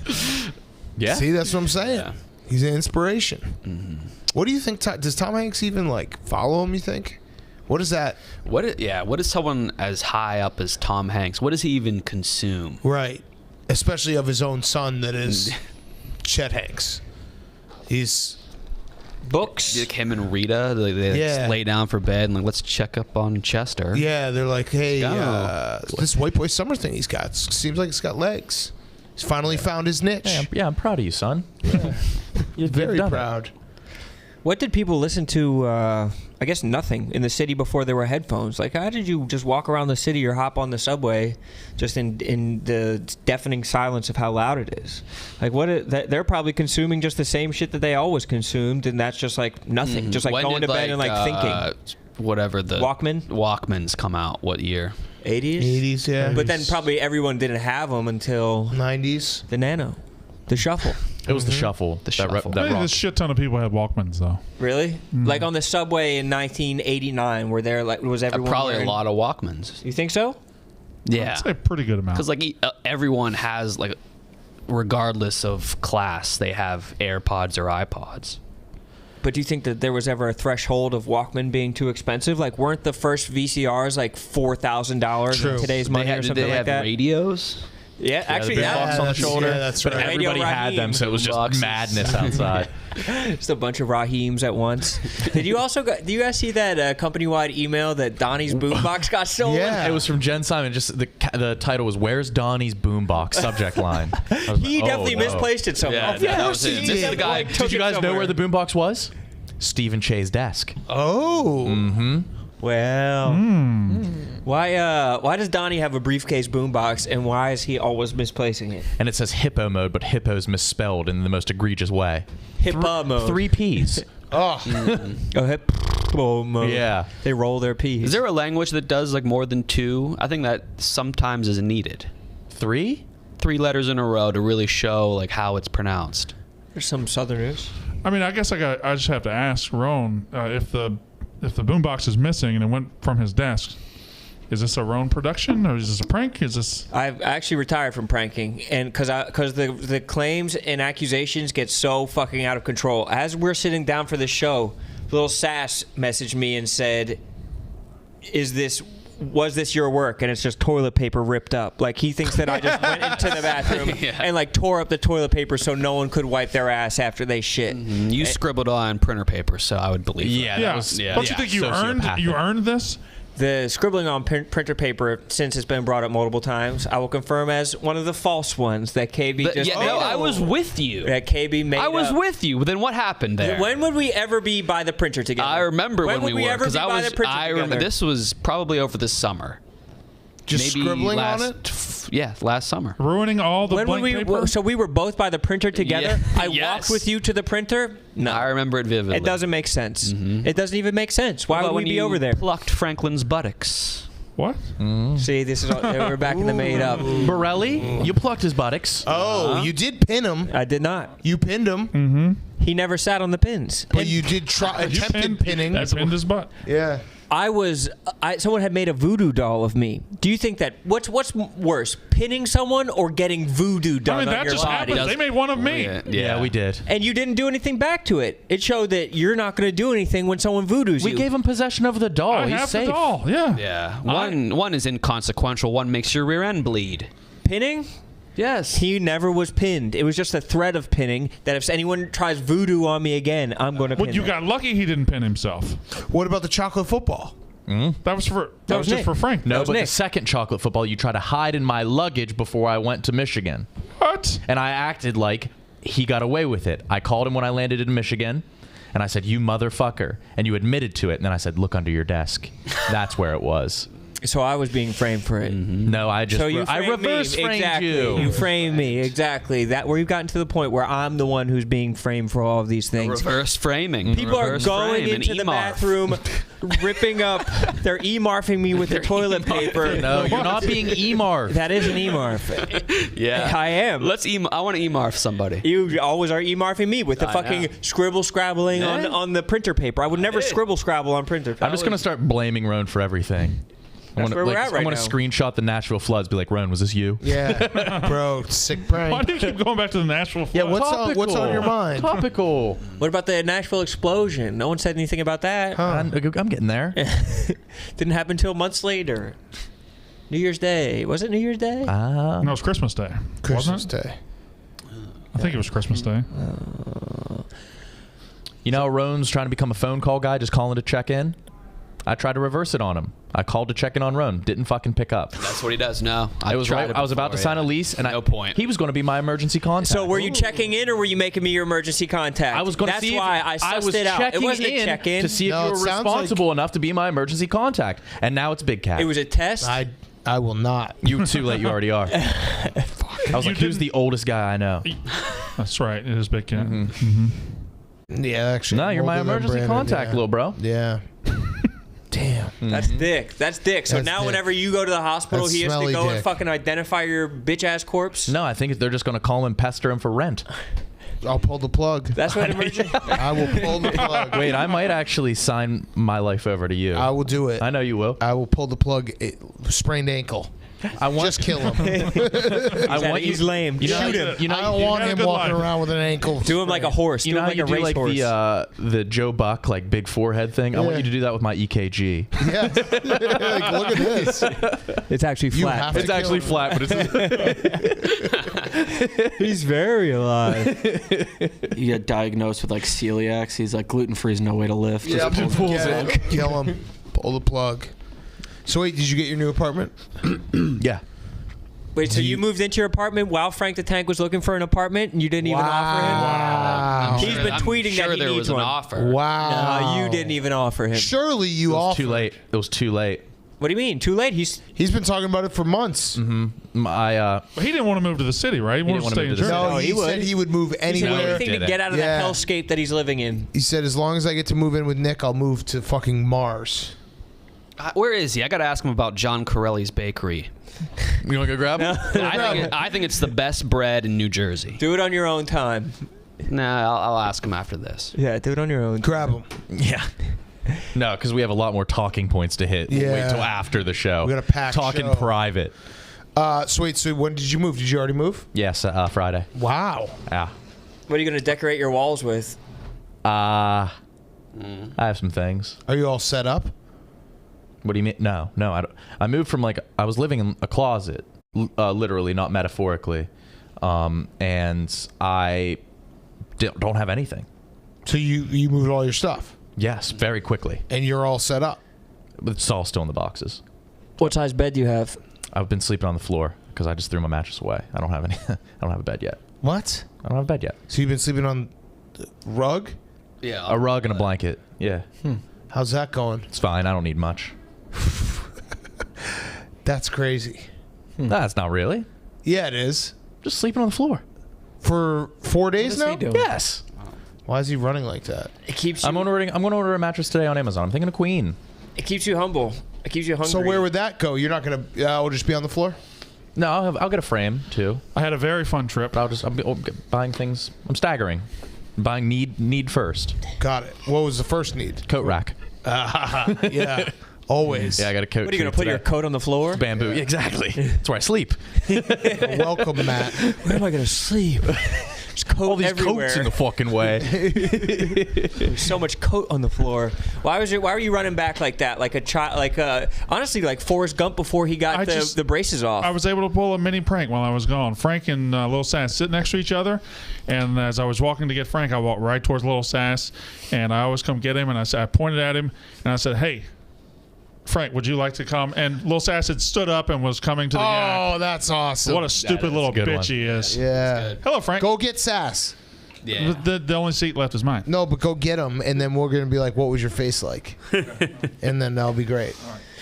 Yeah. See, that's what I'm saying. Yeah. He's an inspiration. What do you think? Does Tom Hanks even like follow him? You think? What is that? What is someone as high up as Tom Hanks? What does he even consume? Right. Especially of his own son, that is Chet Hanks. He's Books. Like him and Rita, they just lay down for bed and like, let's check up on Chester. Yeah, they're like, hey, Go. this white boy summer thing he's got seems like it's got legs. He's finally found his niche. Hey, I'm proud of you, son. You're Very proud. What did people listen to? I guess nothing in the city before there were headphones. Like, how did you just walk around the city or hop on the subway just in the deafening silence of how loud it is? Like, they're probably consuming just the same shit that they always consumed, and that's just like nothing. Just like When going did, to bed and like thinking. Whatever the Walkmans come out. What year? 80s? 80s, yeah. But then probably everyone didn't have them until 90s. the Nano, the Shuffle. It was the Shuffle. The Shuffle. I think a shit ton of people had Walkmans though. Really? Like on the subway in 1989, were there like was everyone Probably wearing, a lot of Walkmans. You think so? Yeah. I'd say a pretty good amount. Because like everyone has like, regardless of class, they have AirPods or iPods. But do you think that there was ever a threshold of Walkman being too expensive? Like, weren't the first VCRs like $4,000 in today's money or something did they like have that? radios? Yeah, actually, the big that box on the shoulder. Yeah, that's but right. everybody had them, so it was just Boxes. madness outside. just a bunch of Raheems at once. Did you also do you guys see that company-wide email that Donnie's Boombox got stolen? Yeah. It was from Jen Simon. Just the title was "Where's Donnie's Boombox?" Subject line. I was He like, definitely no. misplaced it somewhere. Yeah, that was it. This is the guy. Did you guys know where the boombox was? Stephen Che's desk. Oh. Mm-hmm. Well, why does Donnie have a briefcase boombox, and why is he always misplacing it? And it says hippo mode, but hippo's misspelled in the most egregious way. Hippo mode. 3 P's. Oh. Oh, hippo mode. Yeah. They roll their P's. Is there a language that does like more than 2? I think that sometimes is needed. 3? 3 letters in a row to really show like how it's pronounced. There's some Southerners. I mean, I guess I just have to ask Roan if the boombox is missing and it went from his desk. Is this a Roan production or is this a prank? Is this? I've actually retired from pranking, and because the claims and accusations get so fucking out of control. As we're sitting down for the show, Little Sass messaged me and said, was this your work? And it's just toilet paper ripped up. Like, he thinks that I just went into the bathroom and like tore up the toilet paper so no one could wipe their ass after they shit. You scribbled on printer paper, so I would believe it. Yeah, that was. Yeah, Don't you think you earned this? The scribbling on printer paper, since it's been brought up multiple times, I will confirm as one of the false ones that KB just made. No, I was with you. That KB made I was up. with you. Then what happened there? When would we ever be by the printer together? I remember when we were, because I remember together? this was probably over the summer. Just Maybe scribbling on it? Last summer. Ruining all the When blank would paper? So we were both by the printer together? Yeah. I Yes. walked with you to the printer? No. I remember it vividly. It doesn't make sense. It doesn't even make sense. Why would we be over there? Plucked Franklin's buttocks. What? See, this is all, we're back in the made up. Borelli, you plucked his buttocks. Oh, you did pin him. I did not. You pinned him. He never sat on the pins. But you did try attempted pinning. I pinned his butt. Yeah. Someone had made a voodoo doll of me. Do you think that what's worse, pinning someone or getting voodoo done I mean, on that your just body? happened. They made one of me. Yeah, we did. And you didn't do anything back to it. It showed that you're not going to do anything when someone voodoo's We you. gave him possession of the doll. I He's have safe. the doll. Yeah. Yeah. One is inconsequential. One makes your rear end bleed. Pinning? Yes. He never was pinned. It was just a threat of pinning that if anyone tries voodoo on me again, I'm going to pin Well, you them. got lucky he didn't pin himself. What about the chocolate football? That was was just Nick. for Frank. No, was but the Nick. second chocolate football, you tried to hide in my luggage before I went to Michigan. What? And I acted like he got away with it. I called him when I landed in Michigan, and I said, "You motherfucker." And you admitted to it. And then I said, "Look under your desk." That's where it was. So I was being framed for it. No, I just I reverse framed exactly. you. You framed me exactly. That where you've gotten to the point where I'm the one who's being framed for all of these things. Reverse framing. People are Reverse going frame, into an the E-marf. bathroom, ripping up. They're e-marfing me with the toilet paper. No, you're not being E-marf. That is an e-marf. Yeah. I am. I want to e-marf somebody. You always are e-marfing me with the fucking scribbling on the printer paper. I would never scrabble on printer paper. I'm just gonna start blaming Roan for everything. That's where we're at right I'm gonna now. screenshot the Nashville floods. Be like, Roan, was this you? Yeah. Bro, sick Why brain. do you keep going back to the Nashville? Yeah, flood? what's on your mind? Topical. What about the Nashville explosion? No one said anything about that. I'm getting there. Didn't happen until months later. New Year's Day. Was it New Year's Day? No, it was Christmas Day. Christmas wasn't it? Day. I think it was Christmas Day. You know, Roan's trying to become a phone call guy, just calling to check in. I tried to reverse it on him. I called to check in on Roan. Didn't fucking pick up. That's what he does. No, I was about to sign a lease, and no point. He was going to be my emergency contact. So were you checking in, or were you making me your emergency contact? I was going to see. That's why I sussed was it out. It wasn't a check-in to see if you were responsible enough to be my emergency contact. And now it's Big Cat. It was a test. I will not. You too late. You already are. I was like, who's the oldest guy I know? That's right. It is Big Cat. Yeah, actually. No, you're my older than emergency Brandon, contact, little bro. Yeah. Damn. That's dick. That's dick. So That's now dick. whenever you go to the hospital, That's he has to smelly go and dick. fucking identify your bitch ass corpse. No, I think they're just going to call him and pester him for rent. I'll pull the plug. That's what emergency. I will pull the plug. Wait, I might actually sign my life over to you. I will do it. I know you will. I will pull the plug. Sprained ankle. Just kill him. He's lame. You know, Shoot him. You know, I don't want had a him good walking life. around with an ankle. Do him like a horse. you Do know him how like a you do like racehorse. the Joe Buck like big forehead thing. I want you to do that with my EKG. Yeah. Like, look at this. It's actually You flat. have to It's actually kill him. flat, but it's He's very alive. You get diagnosed with like celiacs. He's like gluten-free is no way to lift. Yeah, Just pulls it. get it. Kill him. Pull the plug. So wait, did you get your new apartment? yeah. Wait, so you moved into your apartment while Frank the Tank was looking for an apartment, and you didn't even offer him? Wow. He's been tweeting sure that he there needs was an one. offer. Wow. No, you didn't even offer him. Surely you It was offered. too late. It was too late. What do you mean? Too late? He's He's been talking about it for months. I But he didn't want to move to the city, right? He wanted to didn't stay wanna in move to the Jersey. No, No, he he would. said he would move doing anywhere. anything to did get it. out of Yeah. that hellscape that he's living in. He said, as long as I get to move in with Nick, I'll move to fucking Mars. Where is he? I got to ask him about John Corelli's Bakery. you want to go grab him? I think it's the best bread in New Jersey. Do it on your own time. Nah, I'll ask him after this. Yeah, do it on your own. Grab him. Yeah. No, because we have a lot more talking points to hit. We'll wait Yeah. till after the show. We got a packed Talk in show. private. So wait, so when did you move? Did you already move? Yes, Friday. Wow. Yeah. What are you going to decorate your walls with? I have some things. Are you all set up? What do you mean? No, I don't. I moved from I was living in a closet, literally, not metaphorically, and I don't have anything. So you moved all your stuff, Yes, very quickly. and you're all set up. But it's all still in the boxes. What size bed do you have? I've been sleeping on the floor because I just threw my mattress away. I don't have any. I don't have a bed yet. What? I don't have a bed yet. So you've been sleeping on the rug? Yeah. A rug and a blanket. Yeah, How's that going? it's fine. I don't need much. That's crazy. That's not really. Yeah, it is. Just sleeping on the floor. For 4 days What is now? he doing? Yes. Why is he running like that? It keeps you, I'm going to order a mattress today on Amazon. I'm thinking of Queen. it keeps you humble. It keeps you hungry. So where would that go? You're not gonna? We'll just be on the floor. No, I'll get a frame too. I had a very fun trip. I'll buying things. I'm staggering. I'm buying need first. Got it. What was the first need? Coat rack. Yeah, always. Yeah, I got a coat. What are you going treat to put your today. coat on the floor? Bamboo. Exactly. That's where I sleep. Welcome, Matt. Where am I going to sleep? There's coat All these everywhere. coats in the fucking way. There's so much coat on the floor. Why were you running back like that? Like a child? Honestly, like Forrest Gump before he got the braces off. I was able to pull a mini prank while I was gone. Frank and Little Sass sit next to each other, and as I was walking to get Frank, I walked right towards Little Sass, and I always come get him, and I pointed at him, and I said, "Hey, Frank, would you like to come?" And Little Sass had stood up and was coming to the yak. Oh, that's awesome. What a stupid is little a good bitch one. he is. Yeah. Hello, Frank. Go get Sass. Yeah. The only seat left is mine. No, but go get him, and then we're gonna be like, "What was your face like?" And then that'll be great.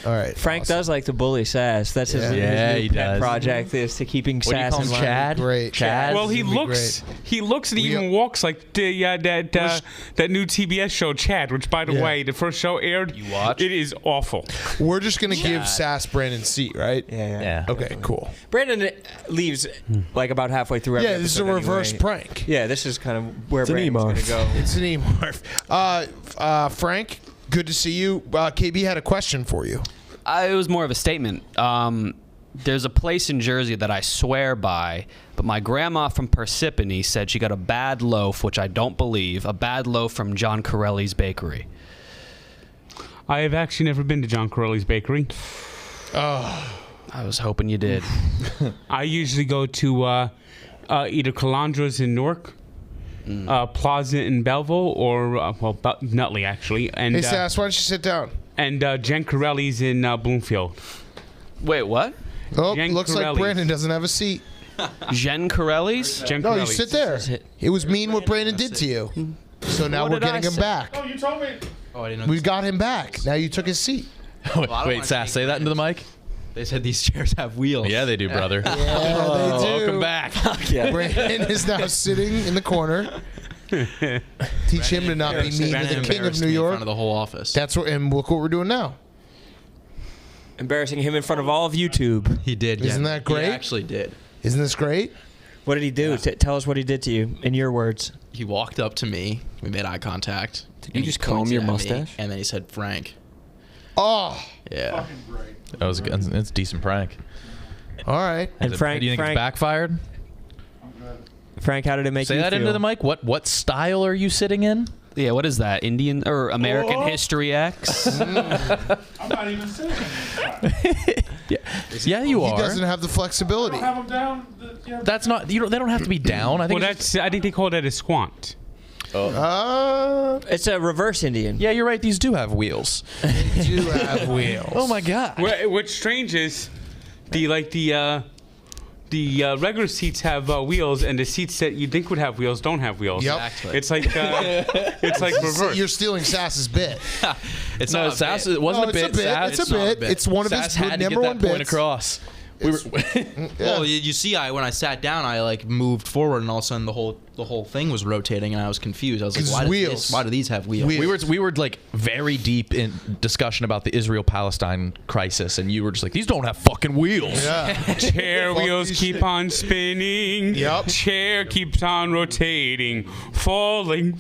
All right. Frank awesome. does like to bully Sass. That's his, Yeah. his Yeah, new he pet does. project is to keeping What do you Sass call in him, line. Chad? Great. Chad. Well, he This would be looks great. he looks and even walks like the that new TBS show Chad, which by the Yeah. way, the first show aired. You watch? It is awful. We're just gonna give Sass Brandon's seat, right? Yeah. Okay. Cool. Brandon leaves like about halfway through every Yeah, this is a episode reverse anyway. prank. Yeah, this is kind of where It's an Brandon's going to go. It's an e-morph. Frank, good to see you. KB had a question for you. It was more of a statement. There's a place in Jersey that I swear by, but my grandma from Parsippany said she got a bad loaf, which I don't believe, a bad loaf from John Corelli's Bakery. I have actually never been to John Corelli's Bakery. I was hoping you did. I usually go to either Calandra's in Newark Plaza in Belleville, or Nutley actually, and Hey, Sass, why don't you sit down? and Jen Corelli's in Bloomfield. Wait, what? Oh, Jen looks like Corelli's. Brandon doesn't have a seat. Jen Corelli's? Jen No, you Corelli's. sit there. It was mean what Brandon did to you. So now What we're did I getting him say? back. Oh, you told me. Oh, I didn't know. We got him back. Now you took his seat. Wait, Sass, say that into the mic. They said these chairs have wheels. Yeah, they do, brother. Yeah, they do. Welcome back. Brandon is now sitting in the corner. Teach him to not be mean to the king of New In York. front of the whole office. That's what, and look what we're doing now. Embarrassing him in front of all of YouTube. He did. Isn't that great? He actually did. Isn't this great? What did he do? Tell us what he did to you in your words. He walked up to me. We made eye contact. Did and you he just comb pointed your at me, mustache? and then he said, "Frank." Oh, Yeah. That was it's a decent prank. all right. And Frank, do you think it's backfired? Frank, how did it make Say you that feel? into the mic. What style are you sitting in? Yeah, what is that? Indian or American History X? I'm not even sitting. Yeah, you He are. doesn't have the flexibility. Have him down. That's not. You don't. They don't have to be down. I think. Well, it's I think they call that a squat. It's a reverse Indian. yeah, you're right. These do have wheels. They do have wheels. Oh my god. What's strange is the regular seats have wheels, and the seats that you think would have wheels don't have wheels. Yep. Exactly. It's like it's like reverse. You're stealing Sass's bit. It's No, not a Sass. bit. It wasn't No, a bit. it's a bit. Sass, It's a not a bit. bit. It's one of Sass his had to number get one that point bits. across. We were, Well, you see, when I sat down, I like moved forward, and all of a sudden the whole thing was rotating, and I was confused. I was like, It's why wheels. do these have wheels? we were like very deep in discussion about the Israel-Palestine crisis, and you were just like, these don't have fucking wheels. Yeah. Chair Fuck wheels these keep shit. on spinning. Yep. Chair keeps on rotating. Falling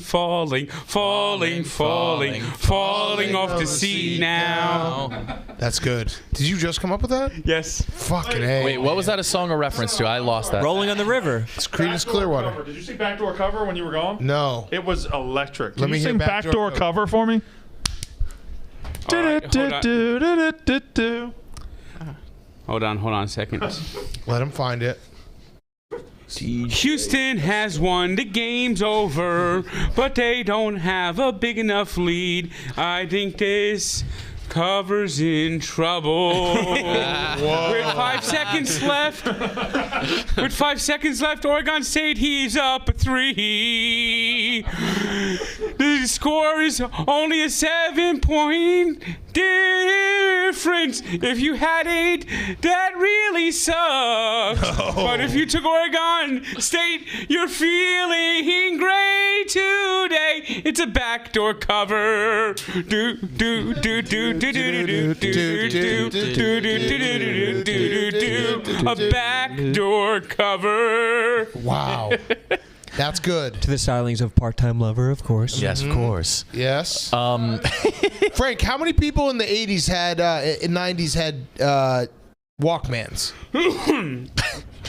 off the seat now. That's good. Did you just come up with that? Yes. Fucking A. Wait, what was that a song a reference to? I lost that. Rolling on the river. It's Creedence Clearwater. Did you see Backdoor Cover when you were gone? No. It was electric. Let Can me you hear sing Backdoor Backdoor Cover for me? All right, hold on a second. Let him find it. Houston has won, the game's over, but they don't have a big enough lead. I think this Cover's in trouble. With 5 seconds left, Oregon State heaves up a 3. The score is only a 7-point difference. If you had 8, that really sucks. But if you took Oregon State, you're feeling great today. It's a backdoor cover. A backdoor cover. Wow. That's good. To the stylings of part-time lover, of course. Yes, of course. Yes. Frank, how many people in the 80s had, in 90s had Walkmans?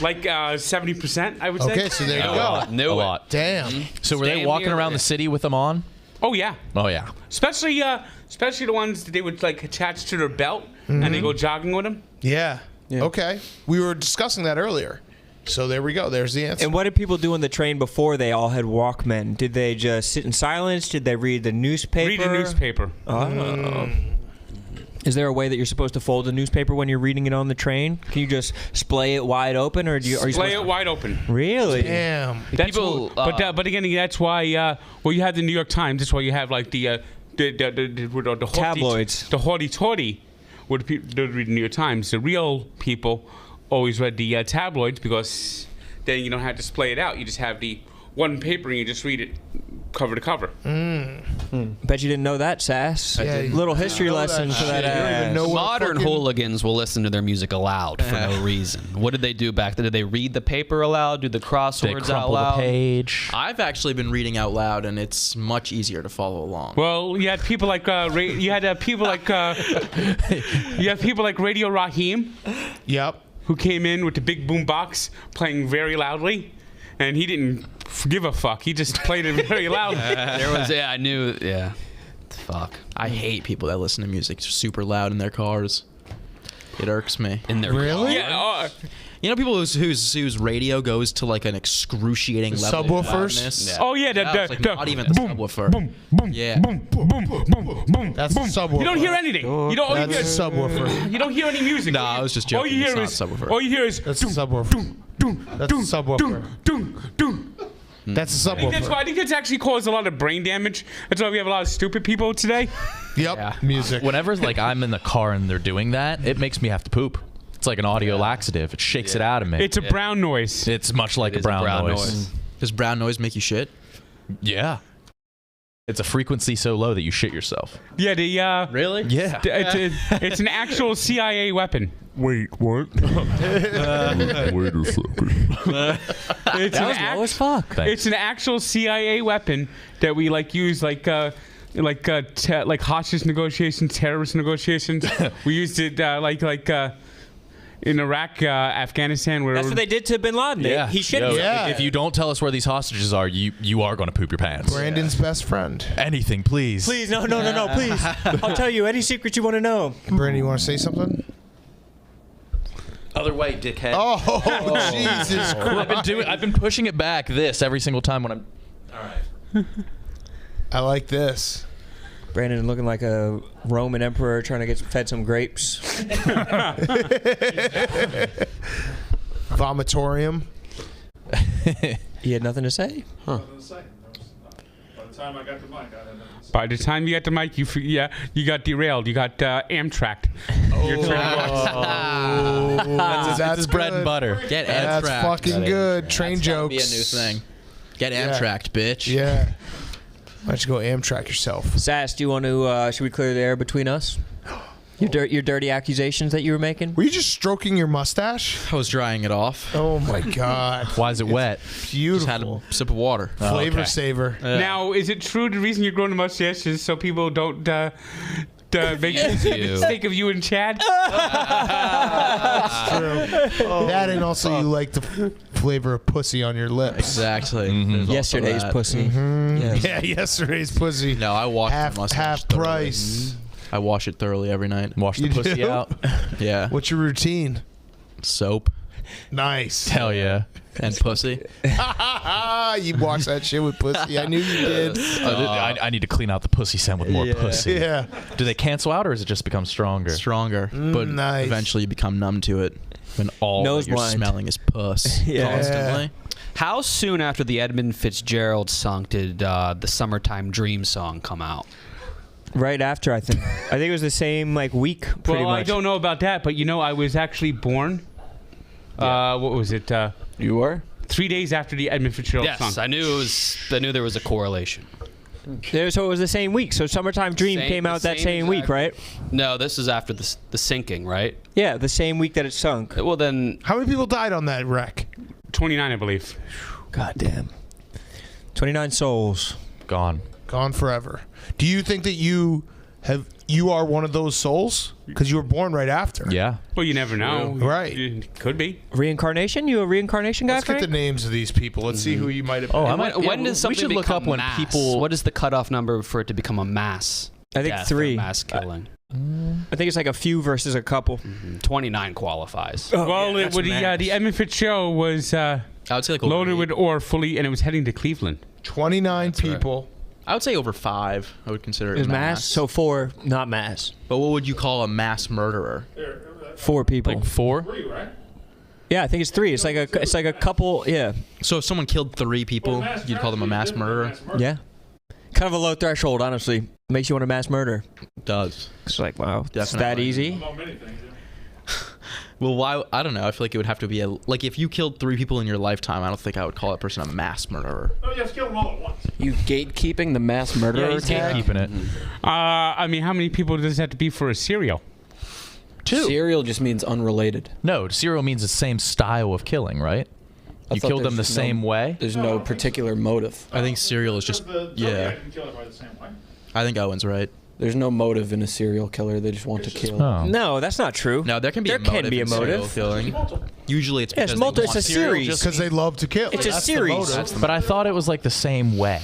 Like 70%, I would say. Okay, so there you go. A lot. Damn. So were they Damn walking near around it. the city with them on? Oh yeah. Oh yeah. Especially the ones that they would like attach to their belt and they go jogging with them. Yeah. Okay. We were discussing that earlier. So there we go. There's the answer. And what did people do on the train before they all had Walkmen? Did they just sit in silence? Did they read the newspaper? Read a newspaper. Oh. Is there a way that you're supposed to fold a newspaper when you're reading it on the train? Can you just splay it wide open, or are you Lay supposed it wide open. Really? Damn. That's People, but again, that's why you have the New York Times. That's why you have like the Tabloids. the haughty-toddy, would read the New York Times. The real people always read the tabloids, because then you don't have to splay it out. You just have the one paper and you just read it cover to cover. Bet you didn't know that, Sass. Yeah, Little history lesson for that. You don't even know what Modern fucking- hooligans will listen to their music aloud for no reason. What did they do back then? Did they read the paper aloud? Do the They crosswords out crumple the loud? page. I've actually been reading out loud, and it's much easier to follow along. Well, you had people like you have people like Radio Raheem, Yep. who came in with the big boombox playing very loudly, and he didn't give a fuck. He just played it very loudly. There was, I knew, Fuck. I hate people that listen to music super loud in their cars. It irks me. In their Really? Yeah, You know, people whose radio goes to like an excruciating level. Subwoofers? Of loudness? Oh yeah, It's like not even the subwoofer. boom, boom, Yeah. boom, boom, boom, boom, boom. That's a subwoofer. You don't hear anything. You don't. That's a subwoofer. You don't hear any music. No, I was just joking. All you hear It's is not subwoofer. all you hear is That's a subwoofer. That's a subwoofer. That's a I think subwoofer. I think that's actually caused a lot of brain damage. That's why we have a lot of stupid people today. Yep. Music. Whenever like I'm in the car and they're doing that, it makes me have to poop. It's like an audio laxative. It shakes it out of me. It's a brown noise. It's much like a brown noise. Does brown noise make you shit? Yeah. It's a frequency so low that you shit yourself. Yeah, the Really? Yeah. it's an actual CIA weapon. Wait, what? It's That was low as fuck. Thanks. It's an actual CIA weapon that we like use like hostage negotiations, terrorist negotiations. We used it in Iraq, Afghanistan, where That's what they did to Bin Laden. He shit Yo, himself. If you don't tell us where these hostages are, you are going to poop your pants. Brandon's best friend. Anything, please. Please, no, please. I'll tell you any secret you want to know. Brandon, you want to say something? Other way, dickhead. Oh, Jesus Christ. I've been pushing it back this every single time when I'm. All right. I like this. Brandon looking like a Roman emperor trying to get fed some grapes. Vomitorium. He had nothing to say? Huh. By the time I got the mic, I had nothing to say. by the time you got the mic, you got derailed. You got Amtraked. That's his bread and butter. Get That's Amtraked. fucking good. Train That's gotta jokes. be a new thing. Get Amtraked, bitch. Yeah. Why don't you go Amtrak yourself? Sass, do you want to, should we clear the air between us? Your dirty accusations that you were making? Were you just stroking your mustache? I was drying it off. Oh my God. Why is it wet? Just had Beautiful. a sip of water. Flavor saver. Now, is it true the reason you're growing a mustache is so people don't make the mistake of you and Chad? That and also you like the flavor of pussy on your lips. Exactly. There's also Yesterday's that. pussy. Yeah, yesterday's pussy. No, I wash my half mustache thoroughly. price. I wash it thoroughly every night. Wash the You pussy do? out. Yeah. What's your routine? Soap Nice. Hell yeah. and pussy. You wash that shit with pussy. I knew you did. I need to clean out the pussy scent with more pussy. Yeah. Do they cancel out or does it just become stronger? Stronger. But nice. eventually you become numb to it when all Nose that you're blind. smelling is puss constantly. How soon after the Edmund Fitzgerald song did the Summertime Dream song come out? Right after, I think. I think it was the same week. Pretty Well, much. I don't know about that, but I was actually born. What was it? You were? 3 days after the Edmund Fitzgerald song. Yes, I knew there was a correlation. So it was the same week. So Summertime Dream came out that same week, right? No, this is after the sinking, right? Yeah, the same week that it sunk. Well, then How many people died on that wreck? 29, I believe. God damn. 29 souls. Gone. Gone forever. Do you think that you are one of those souls? Because you were born right after. Yeah. Well, you never know. Right. It could be. Reincarnation? You a reincarnation guy, Let's get Frank? the names of these people. Let's see who you might have been. Oh, I And might, when does something we should look become up when mass? people. What is the cutoff number for it to become a mass? I think death or 3. mass killing. I think it's like a few versus a couple. 29 qualifies. Well, that's the max. Edmund Fitzgerald was I would say like over loaded 8. with ore fully, and it was heading to Cleveland. 29 people. I would say over 5. I would consider it Is mass? So 4, not mass. But what would you call a mass murderer? 4 people. Like 4? Yeah, I think it's 3. It's like a couple. Yeah. So if someone killed 3 people, you'd call them a mass murderer? Yeah. Kind of a low threshold, honestly. Makes you want to mass murder. It does. It's like, wow, it's that Definitely. easy. Well, why? I don't know. I feel like it would have to be like if you killed 3 people in your lifetime, I don't think I would call that person a mass murderer. Oh, you have to kill them all at once. You gatekeeping the mass murderer He's tag? keeping it. I mean, how many people does it have to be for a serial? 2. Serial just means unrelated. No, serial means the same style of killing, right? I You thought killed them the there's no- same way? There's no particular motive. I think serial is just The yeah. Zodiac can kill everybody the same way. I think Owen's right. There's no motive in a serial killer. They just want to kill. Oh. No, that's not true. No, there can be There a motive. can be a in serial motive. killing. Usually, it's Yeah, because it's they multi- want it's a serial series. just- Because they love to kill. It's a That's the series. motive. But I thought it was like the same way.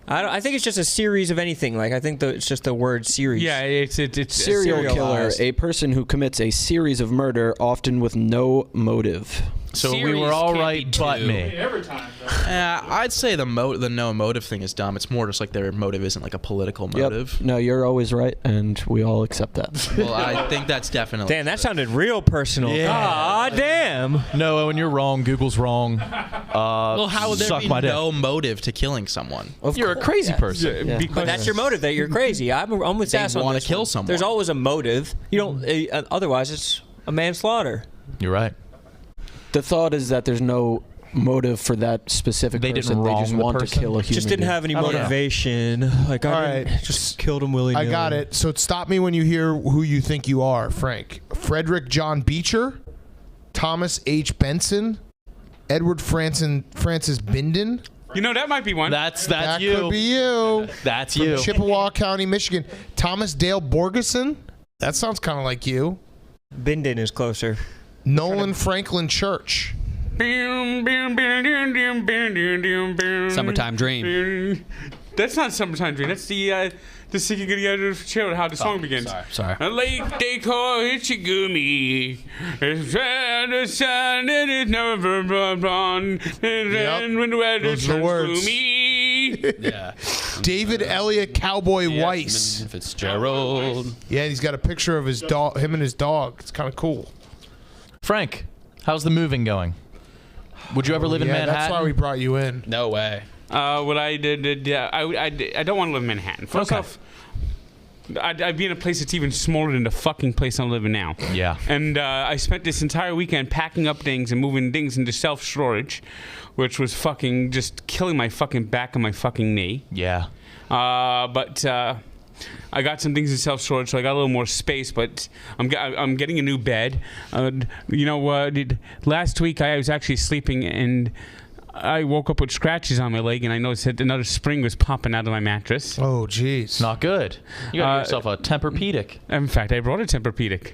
I think it's just a series of anything. Like I think it's just the word series. Yeah, it's Serial killer, serialized. a person who commits a series of murder, often with no motive. So we Series were all can't right, be but two. me. Every time. I'd say the no motive thing is dumb. It's more just like their motive isn't like a political motive. Yep. No, you're always right, and we all accept that. Well, I think that's definitely. Damn, that sounded real personal. Yeah. Ah, damn. No, Owen, you're wrong. Google's wrong. Well, how would there suck be my dick. no motive to killing someone? You're a crazy person. Yeah. But that's your motive, that you're crazy. I'm with They ass on wanna this kill one. someone. There's always a motive. You don't. Otherwise, it's a manslaughter. You're right. The thought is that there's no motive for that specific They didn't person. They wrong just the want person? to kill a human Just didn't being. have any I don't know. motivation. Like All I didn't- right. just killed him willy nilly. I got it. So stop me when you hear who you think you are, Frank. Frederick John Beecher, Thomas H. Benson, Edward Francis Binden. You know, that might be one. That's That you. could be you. That's From you. Chippewa County, Michigan. Thomas Dale Borgeson. That sounds kind of like you. Binden is closer. Nolan Franklin Church. Summertime Dream. That's not Summertime Dream. That's the singing getting out of the chair. How the song begins. Sorry. A lake they call Ichigumi. It's where the sun it is never gone. And when the weather Those are the turns words. gloomy. Yeah. David Elliott Cowboy Weiss. If it's Fitzgerald. Yeah, he's got a picture of his dog, him and his dog. It's kind of cool. Frank, how's the moving going? Would you ever live in Yeah, Manhattan? that's why we brought you in. No way. What I did, I don't want to live in Manhattan. First Okay. off, I'd be in a place that's even smaller than the fucking place I'm living now. Yeah. And I spent this entire weekend packing up things and moving things into self-storage, which was fucking just killing my fucking back and my fucking knee. Yeah. But I got some things in self-storage, so I got a little more space. But I'm getting a new bed. You know, last week I was actually sleeping and I woke up with scratches on my leg, and I noticed that another spring was popping out of my mattress. Oh, jeez. Not good. You got yourself a Tempur-Pedic. In fact, I brought a Tempur-Pedic.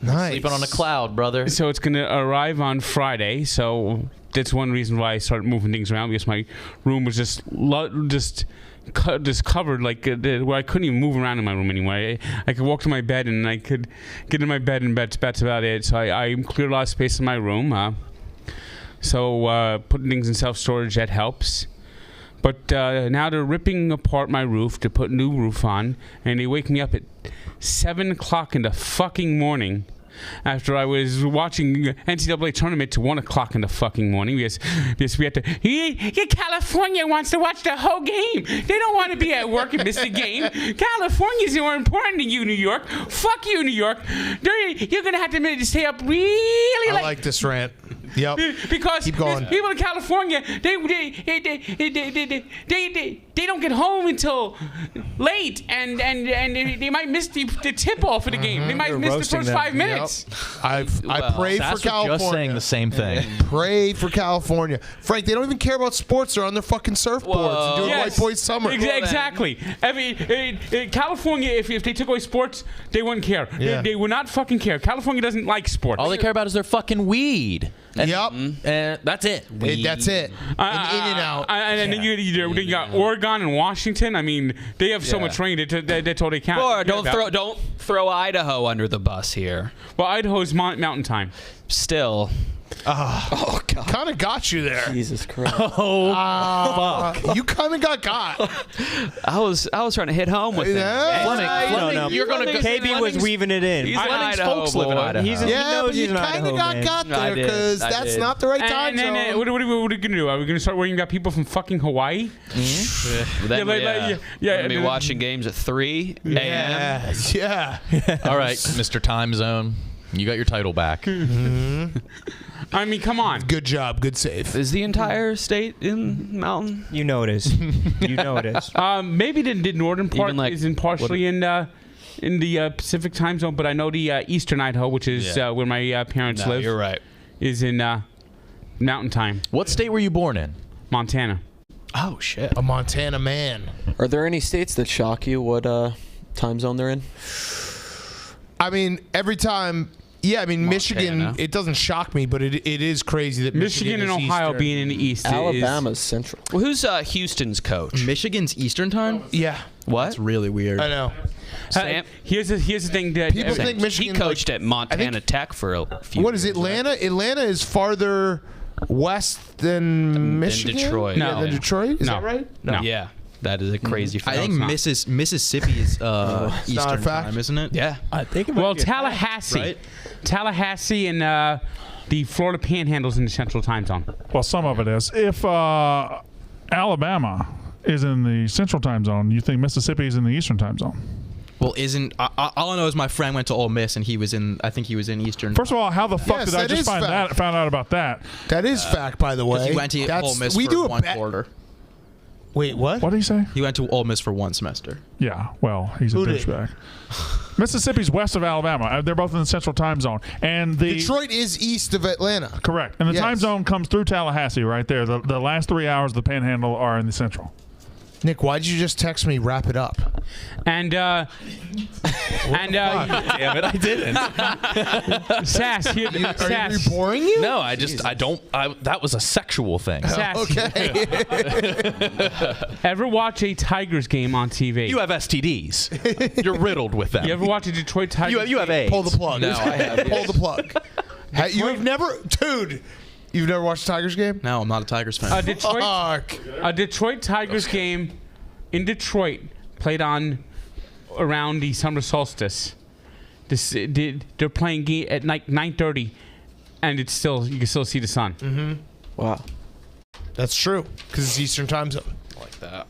Nice. Sleeping on a cloud, brother. So it's going to arrive on Friday. So that's one reason why I started moving things around, because my room was just covered, like where I couldn't even move around in my room anymore. I could walk to my bed and I could get in my bed, and that's about it. So I cleared a lot of space in my room. So putting things in self-storage, that helps. But now they're ripping apart my roof to put new roof on, and they wake me up at 7 o'clock in the fucking morning after I was watching NCAA tournament to 1 o'clock in the fucking morning, because we had to. California wants to watch the whole game. They don't want to be at work and miss the game. California's more important than you, New York. Fuck you, New York. You're gonna have to stay up really I late. like this rant. Yep. Because Keep going. people in California, they don't get home until late, and they might miss the tip off of the game. They might You're miss the roasting first them. 5 minutes. I pray for That's California. just saying the same thing. Pray for California. Frank, they don't even care about sports. They're on their fucking surfboards and doing Yes. white boy summer. Exactly. I mean, California, if they took away sports, they wouldn't care. Yeah. They would not fucking care. California doesn't like sports. All they care about is their fucking weed. And, Yep. And that's it. That's it. And in and out. And then you got Oregon and Washington. I mean, they have so much rain. That's all they count. Or don't throw Idaho under the bus here. Well, Idaho's mountain time. Still. Oh God. Kind of got you there. Jesus Christ. Fuck. You kind of got. I was trying to hit home with Yeah. Fleming, No. you're going to KB was weaving it in. He's an Fleming's Idaho folks live in boy. Idaho. He Yeah, knows but he's you an kind Idaho of got man. there I did. because I that's did. not the right time And then, zone. what are we going to do? Are we going to start worrying about people from fucking Hawaii? Then, yeah. We're gonna be watching games at 3 a.m. Yeah. All right, Mr. Time Zone. You got your title back. I mean, come on. Good job. Good save. Is the entire state in mountain? You know it is. You know it is. Maybe the northern part Even like- is partially in the Pacific time zone, but I know the eastern Idaho, which is where my parents live, You're right. is in mountain time. What state were you born in? Montana. Oh shit. A Montana man. Are there any states that shock you? What time zone they're in? I mean, every time Yeah, I mean, Montana. Michigan, it doesn't shock me, but it is crazy that Michigan and is Ohio Eastern. being in the East Alabama's central. Well, who's Houston's coach? Michigan's Eastern time. Yeah, What? That's really weird. I know. Sam? Here's the thing that People think Michigan He coached like, at Montana Tech for a few What is years, Atlanta? Atlanta is farther west than Michigan. Detroit. No. Yeah, than Detroit. Is No. that right? No. Yeah, that is a crazy fact. I think Mississippi is not a Eastern fact. time, isn't it? Yeah. I think Well, Tallahassee. Right? Tallahassee and the Florida Panhandle's in the Central Time Zone. Well, some of it is. If Alabama is in the Central Time Zone, you think Mississippi is in the Eastern Time Zone? Well, isn't all I know is my friend went to Ole Miss and he was in. I think he was in Eastern. First of all, how the fuck Yes, did I that just is found fact. out about that? That is fact, by the way. he went to Ole Miss we for do a one bet. quarter. Wait, what? What did he say? He went to Ole Miss for one semester. Yeah, well, he's a Who did? douchebag. Mississippi's west of Alabama. They're both in the Central Time Zone, and the Detroit is east of Atlanta. correct. And the Yes. time zone comes through Tallahassee right there. The last 3 hours of the Panhandle are in the Central. Nick, why'd you just text me? Wrap it up. And Damn it, I didn't. Sass, here, Are Sass, we boring you? No, I don't. That was a sexual thing. Sass, Okay. ever watch a Tigers game on TV? You have STDs. You're riddled with them. You ever watch a Detroit Tigers? You have AIDS. Pull the plug. No, I have. Pull the plug. You've never, dude. You've never watched a Tigers game? No, I'm not a Tigers fan. A Detroit, Fuck. a Detroit Tigers game in Detroit played on around the summer solstice. They're playing game at like 9:30, and you can still see the sun. Mm-hmm. Wow. That's true, because it's Eastern Time Zone. Like that.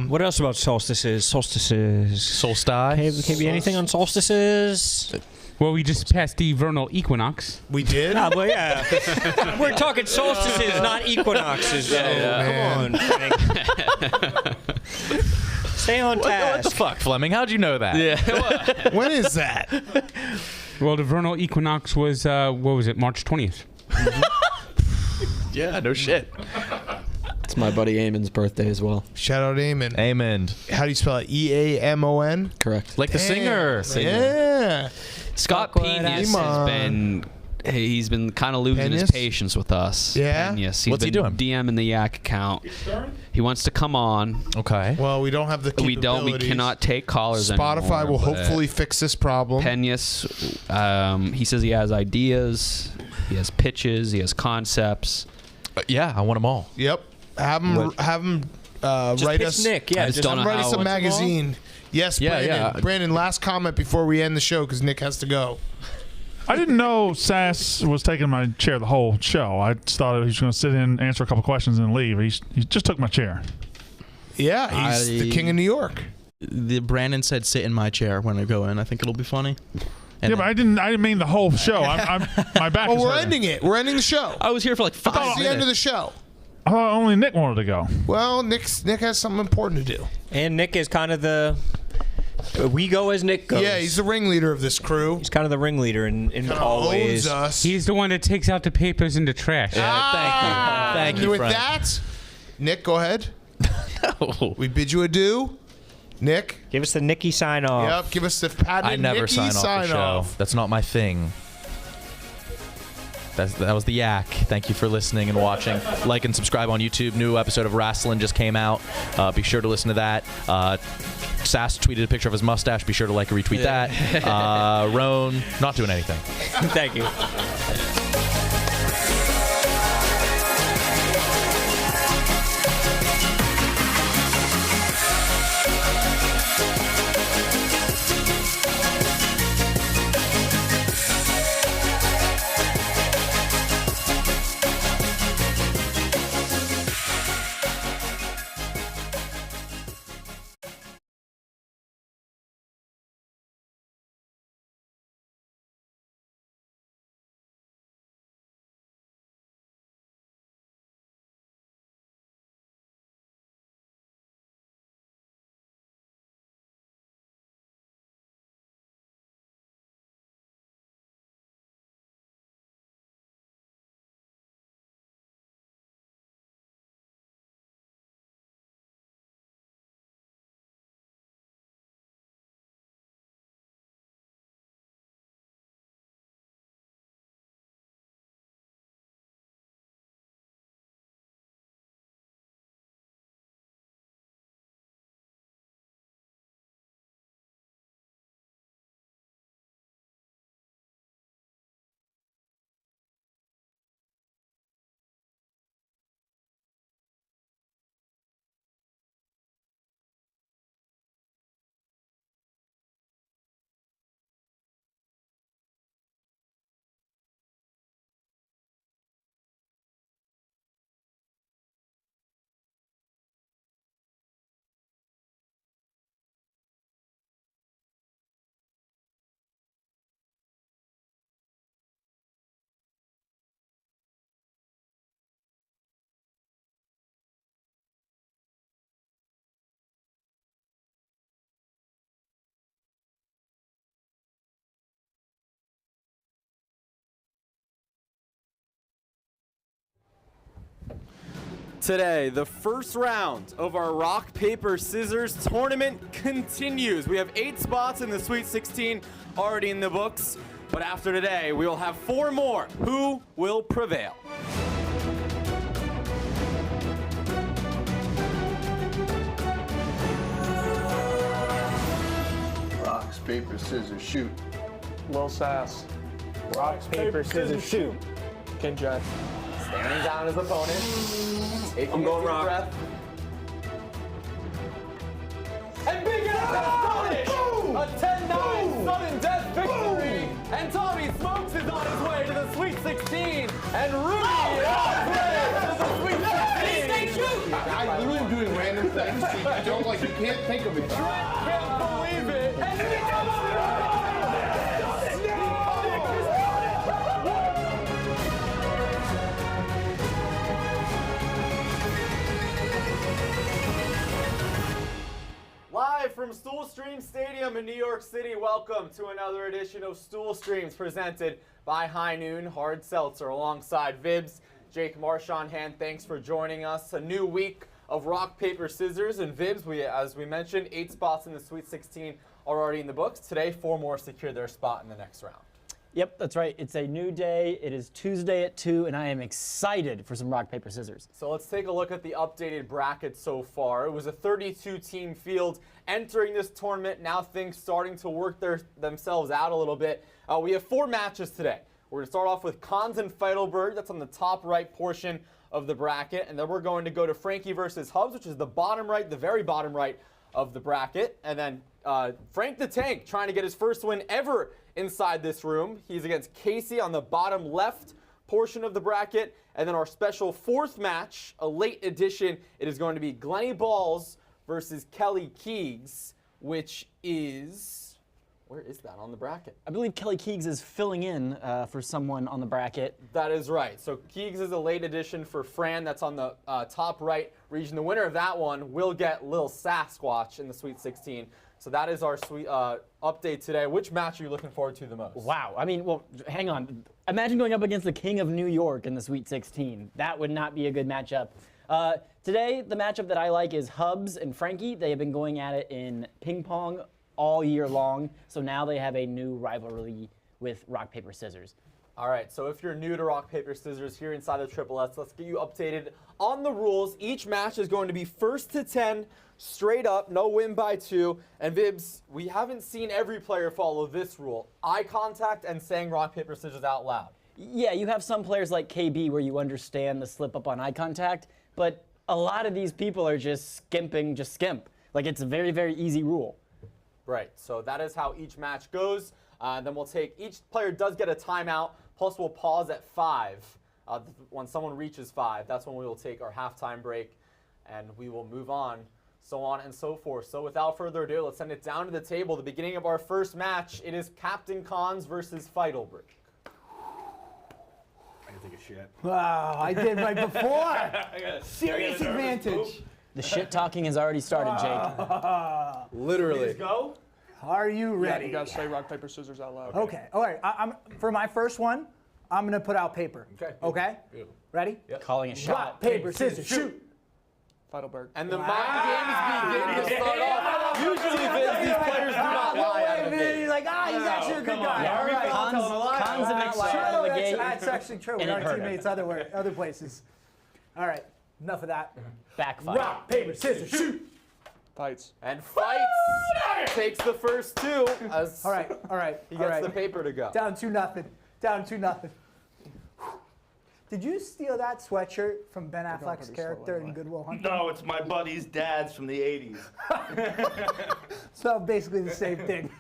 What else about solstices? Solstices. Solstice. Can be anything on solstices? Well, we just passed the vernal equinox. We did? Ah, well, yeah. We're talking solstices, not equinoxes. So come on, Frank. Stay on What the task. fuck, Fleming? How'd you know that? Yeah. When is that? Well, the vernal equinox was what was it? March 20th. Yeah, no shit. It's my buddy Eamon's birthday as well. Shout out Eamon. Amen. How do you spell it? E-A-M-O-N? Correct. Like the singer. Yeah. Scott Fuck what Penis I'm has on. been. He's been kind of losing his Penis? patience with us. Yeah? Yes. What's he doing? DMing the Yak account. He wants to come on. Okay. Well, we don't have the We don't. We capabilities. cannot take callers Spotify anymore. will but hopefully fix this problem. Penis. He says he has ideas. He has pitches. He has concepts. Yeah, I want them all. Yep. Have him Just write pitch us. Nick. Yeah, I just don't know Write us how- a magazine. Yes, Yeah, Brandon. yeah. Brandon, last comment before we end the show because Nick has to go. I didn't know Sass was taking my chair the whole show. I just thought he was going to sit in, answer a couple questions, and leave. He just took my chair. Yeah, he's the king of New York. Brandon said, "Sit in my chair when I go in." I think it'll be funny. And Yeah, but I didn't mean the whole show. My back. Well, is we're hurting. ending it. We're ending the show. I was here for like 5 It's the end of minutes. the show. I thought only Nick wanted to go. Well, Nick has something important to do. And Nick is kind of the. We go as Nick goes. Yeah, he's the ringleader of this crew. He's kind of the ringleader in all ways. Owns us. He's the one that takes out the papers in the trash. Thank you. With Frank. that, Nick, go ahead. No. We bid you adieu. Nick. Give us the Nicky sign off. Yep. Give us the patented I never Nicky sign off the show. off. That's not my thing. That was the Yak. Thank you for listening and watching. Like and subscribe on YouTube. New episode of Wrestling just came out. Be sure to listen to that. Sass tweeted a picture of his mustache. Be sure to like and retweet that. Roan, not doing anything. Thank you. Today, the first round of our rock, paper, scissors tournament continues. We have 8 spots in the Sweet 16 already in the books, but after today, we will have 4 more. Who will prevail? Rocks, paper, scissors, shoot. Lil Sass. Rocks, paper, scissors, shoot. Ken Jack. Staring down his opponent. Taking I'm going a deep rock. breath. And big enough done it! A 10-9 sudden death victory! And Tommy Smokes is on his way to the Sweet 16! And Rudy is on his way to the Sweet 16! I'm literally doing random things. So you don't like. You can't think of it. Can't believe it! And live from Stool Stream Stadium in New York City, welcome to another edition of Stool Streams presented by High Noon Hard Seltzer alongside Vibs, Jake Marchand. Thanks for joining us. A new week of rock, paper, scissors, and Vibs. As we mentioned, 8 spots in the Sweet 16 are already in the books. Today, 4 more secure their spot in the next round. Yep, that's right. It's a new day. It is Tuesday at 2, and I am excited for some rock, paper, scissors. So let's take a look at the updated bracket so far. It was a 32-team field entering this tournament. Now things starting to work themselves out a little bit. We have 4 matches today. We're going to start off with Cons and Feidelberg. That's on the top right portion of the bracket. And then we're going to go to Frankie versus Hubs, which is the bottom right, the very bottom right of the bracket. And then Frank the Tank trying to get his first win ever inside this room. He's against Casey on the bottom left portion of the bracket. And then our special 4th match, a late edition, it is going to be Glenny Balls versus Kelly Keegs, which is... where is that on the bracket? I believe Kelly Keegs is filling in for someone on the bracket. That is right. So Keegs is a late addition for Fran. That's on the top right region. The winner of that one will get Lil Sasquatch in the Sweet 16. So that is our sweet update today. Which match are you looking forward to the most? Wow. I mean, well, hang on. Imagine going up against the King of New York in the Sweet 16. That would not be a good matchup. Today, the matchup that I like is Hubs and Frankie. They have been going at it in ping pong all year long, so now they have a new rivalry with rock, paper, scissors. All right, so if you're new to rock, paper, scissors here inside the Triple S, let's get you updated on the rules. Each match is going to be 1st to 10, straight up, no win by 2. And Vibs, we haven't seen every player follow this rule: eye contact and saying rock, paper, scissors out loud. Yeah, you have some players like KB where you understand the slip up on eye contact, but a lot of these people are just skimping, just skimp. Like, it's a very, very easy rule. Right, so that is how each match goes. Then we'll take, each player does get a timeout, plus we'll pause at 5. When someone reaches 5, that's when we will take our halftime break, and we will move on, so on and so forth. So without further ado, let's send it down to the table. The beginning of our first match, it is Captain Cons versus Feidelberg. I can take a shit. Wow, I did right before. Serious advantage. The shit talking has already started, Jake. Literally. Please go. Are you ready? Yeah, you gotta say rock, paper, scissors out loud. Okay. All right. I'm for my first one. I'm gonna put out paper. Okay. Okay. Beautiful. Ready? Yep. Calling a shot. Rock, paper, scissors, shoot. Feidelberg. And the mind games begin to start off. Usually, Vince, these players do not lie out of the gate. He's like, he's actually a good guy. Yeah, All right. Cons have not lied out of the gate. That's actually true. And We it are hurt teammates other places. All right. Enough of that. Backfire. Rock, paper, scissors, shoot. Fights. And Fights takes the first 2. As All right. he gets the paper to go. Down 2-0. Down 2-0. Did you steal that sweatshirt from Ben Affleck's character in Good Will Hunting? No, it's my buddy's dad's from the 80s. So basically the same thing.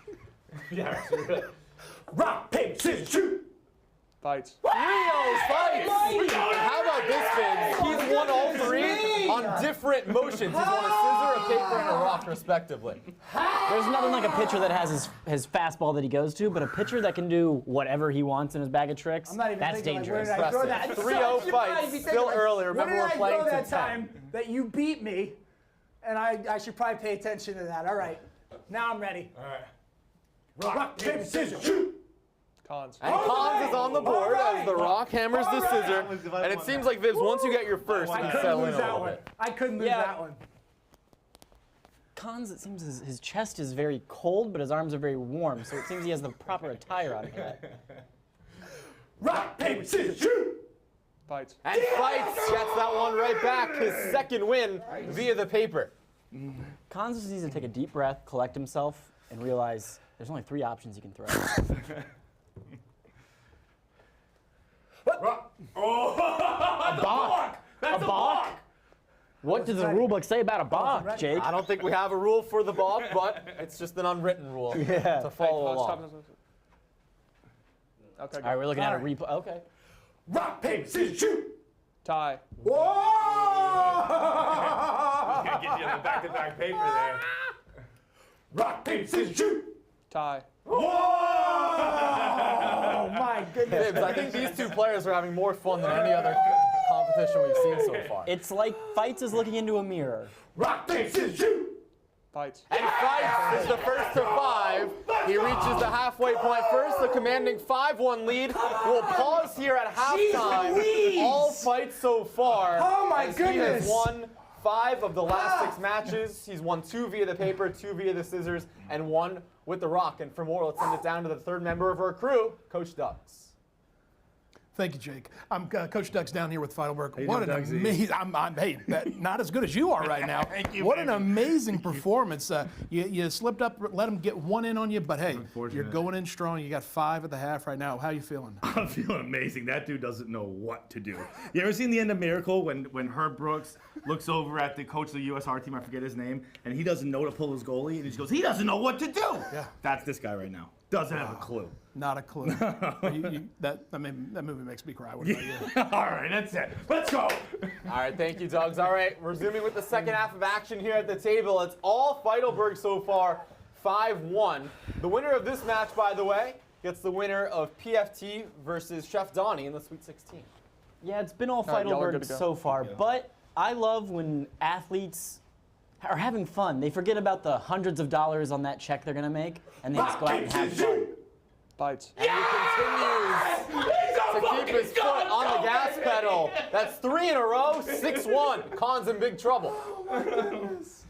Yeah. Rock, paper, scissors, shoot. Fights. Rios Fights! How about this, Vince? He's won all 3 on different motions. He's won a scissor, a paper, and a rock, respectively. There's nothing like a pitcher that has his fastball that he goes to, but a pitcher that can do whatever he wants in his bag of tricks, I'm not even that's thinking, dangerous. Like, where did I throw that? 3-0 Fights, still early. Remember, we're playing to 10. Where did I go that time that you beat me? And I should probably pay attention to that. All right. Now I'm ready. All right. Rock, paper, scissors, shoot. Cons. And Cons is on the board as the rock hammers the scissor. And it seems like, Vibs, once you get your first, you can settle in a little bit. I couldn't lose that one. Cons, it seems his chest is very cold, but his arms are very warm, so it seems he has the proper attire on for that. Rock, paper, scissors, shoot! Fights. And Fights gets that one right back. His second win via the paper. Cons just needs to take a deep breath, collect himself, and realize there's only 3 options he can throw. A balk! That's a balk! What does the rule book say about a balk, Jake? I don't think we have a rule for the balk, but it's just an unwritten rule to follow along. Okay. All right, we're looking at a replay. Okay. Rock, paper, scissors, shoot! Tie. Whoa! Gonna get you on the back-to-back paper there. Rock, paper, scissors, shoot! Tie. Whoa! Oh my goodness. Vibs, I think these two players are having more fun than any other competition we've seen so far. It's like Fights is looking into a mirror. Rock, paper, scissors, shoot! Fights. And Fights is the first to 5. He reaches the halfway point first. The commanding 5-1 lead. We'll pause here at halftime. All Fights so far. Oh my as goodness. He has won 5 of the last 6 matches. He's won 2 via the paper, 2 via the scissors, and 1 with the rock. And for more, let's send it down to the third member of our crew, Coach Duggs. Thank you, Jake. I'm Coach Doug's down here with Feidelberg. What an amazing! Hey, not as good as you are right now. Thank you, what baby. an amazing performance! You slipped up, let him get 1 in on you, but hey, you're going in strong. You got 5 at the half right now. How you feeling? I'm feeling amazing. That dude doesn't know what to do. You ever seen the end of Miracle when Herb Brooks looks over at the coach of the USR team, I forget his name, and he doesn't know to pull his goalie, and he just goes, he doesn't know what to do. Yeah. That's this guy right now. Doesn't have a clue. Not a clue. That movie makes me cry. What about you? All right, that's it. Let's go. All right, thank you, Duggs. All right, resuming with the second half of action here at the table. It's all Feidelberg so far, 5-1. The winner of this match, by the way, gets the winner of PFT versus Chef Donnie in the Sweet 16. Yeah, it's been all right, y'all are good Feidelberg to go. so far, but I love when athletes are having fun. They forget about the hundreds of dollars on that check they're going to make, and they just go out and have fun. Fights. And he continues to keep his foot on the gas pedal. That's 3 in a row, 6-1. Con's in big trouble. Oh my goodness.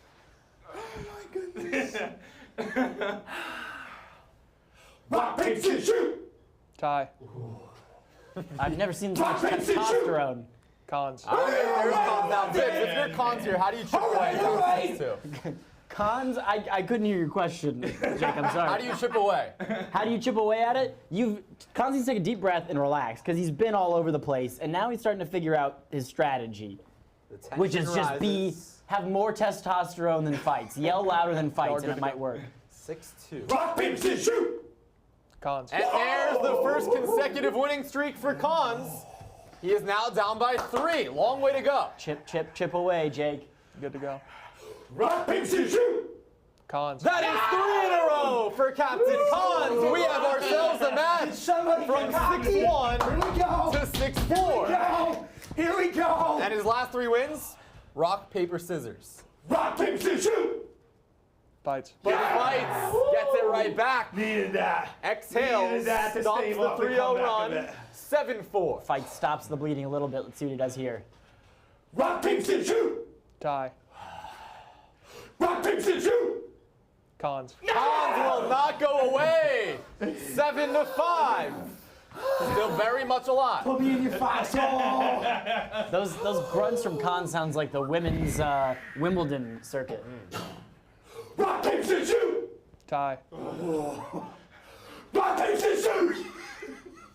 Rock, paper, scissors, shoot! Tie. I've never seen so much testosterone. Cons. All right, there's Cons now. Vibs, if you're Cons here, how do you chip away at these two? Cons, I couldn't hear your question, Jake, I'm sorry. How do you chip away? How do you chip away at it? Cons needs to take a deep breath and relax, because he's been all over the place, and now he's starting to figure out his strategy, which is just have more testosterone than Fights. Yell louder than Fights, and it might work. 6-2. Rock, paper, scissors, shoot! Cons. And there's the first consecutive winning streak for Cons. He is now down by 3. Long way to go. Chip away, Jake. Good to go. Rock, paper, scissors, shoot! Cons. That is 3 in a row for Captain Cons. We have ourselves a match from 6-1 to 6-4. Here we go! And his last 3 wins, rock, paper, scissors. Rock, paper, scissors, shoot! Fights. But Fights gets it right back. Needed that. Exhales, Needed that to stops stave the off the 3-0 comeback run, a bit. 7-4. Fight stops the bleeding a little bit. Let's see what he does here. Rock, paper, scissors, shoot! Tie. Rock, paper, scissors, shoot! Cons. Cons will not go away. 7-5. Still very much alive. Put me in your foxhole. Those grunts from Cons sounds like the women's Wimbledon circuit. Rock, paper, scissors, shoot! Tie. Rock, paper, scissors, shoot!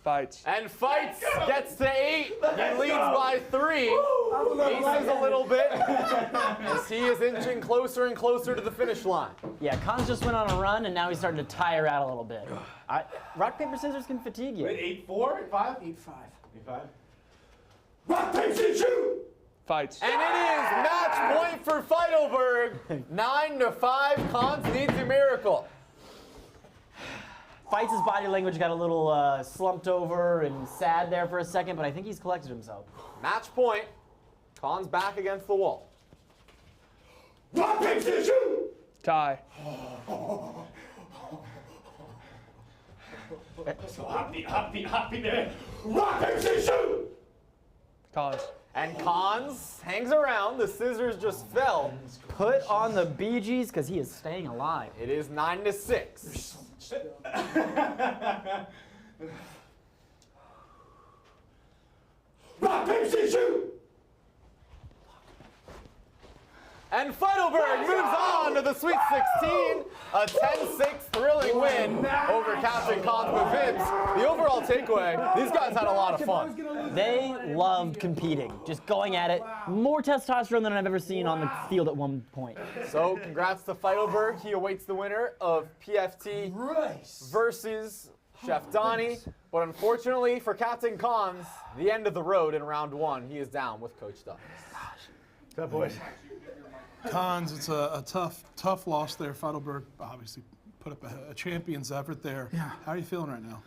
Fights. And Fights gets to 8. He leads by 3. Aces a little bit as he is inching closer and closer to the finish line. Yeah, Cons just went on a run, and now he's starting to tire out a little bit. Rock, paper, scissors can fatigue you. Wait, 8-4? 8-5? 8-5. 8-5? Rock, paper, scissors, shoot! Fights. And it is match point for Feidelberg. 9-5. Cons needs a miracle. Fights' body language got a little slumped over and sad there for a second, but I think he's collected himself. Match point. Cons back against the wall. Rock, paper, scissors, shoot! Tie. So happy there. Rock, paper, scissors, shoot! Cons. And Cons hangs around. The scissors just fell. Put on the Bee Gees because he is staying alive. It is 9-6. Rock, paper, scissors, shoot! And Feidelberg moves on to the Sweet 16. A 10-6 thrilling win over Captain Cons with Vibs. The overall takeaway, these guys had a lot of fun. They loved competing, just going at it. More testosterone than I've ever seen on the field at one point. So congrats to Feidelberg. He awaits the winner of PFT versus Chef Donnie. But unfortunately for Captain Cons, the end of the road in round 1, he is down with Coach Douglas. Good boys. Cons, it's a tough loss there. Feidelberg obviously put up a champion's effort there. Yeah. How are you feeling right now?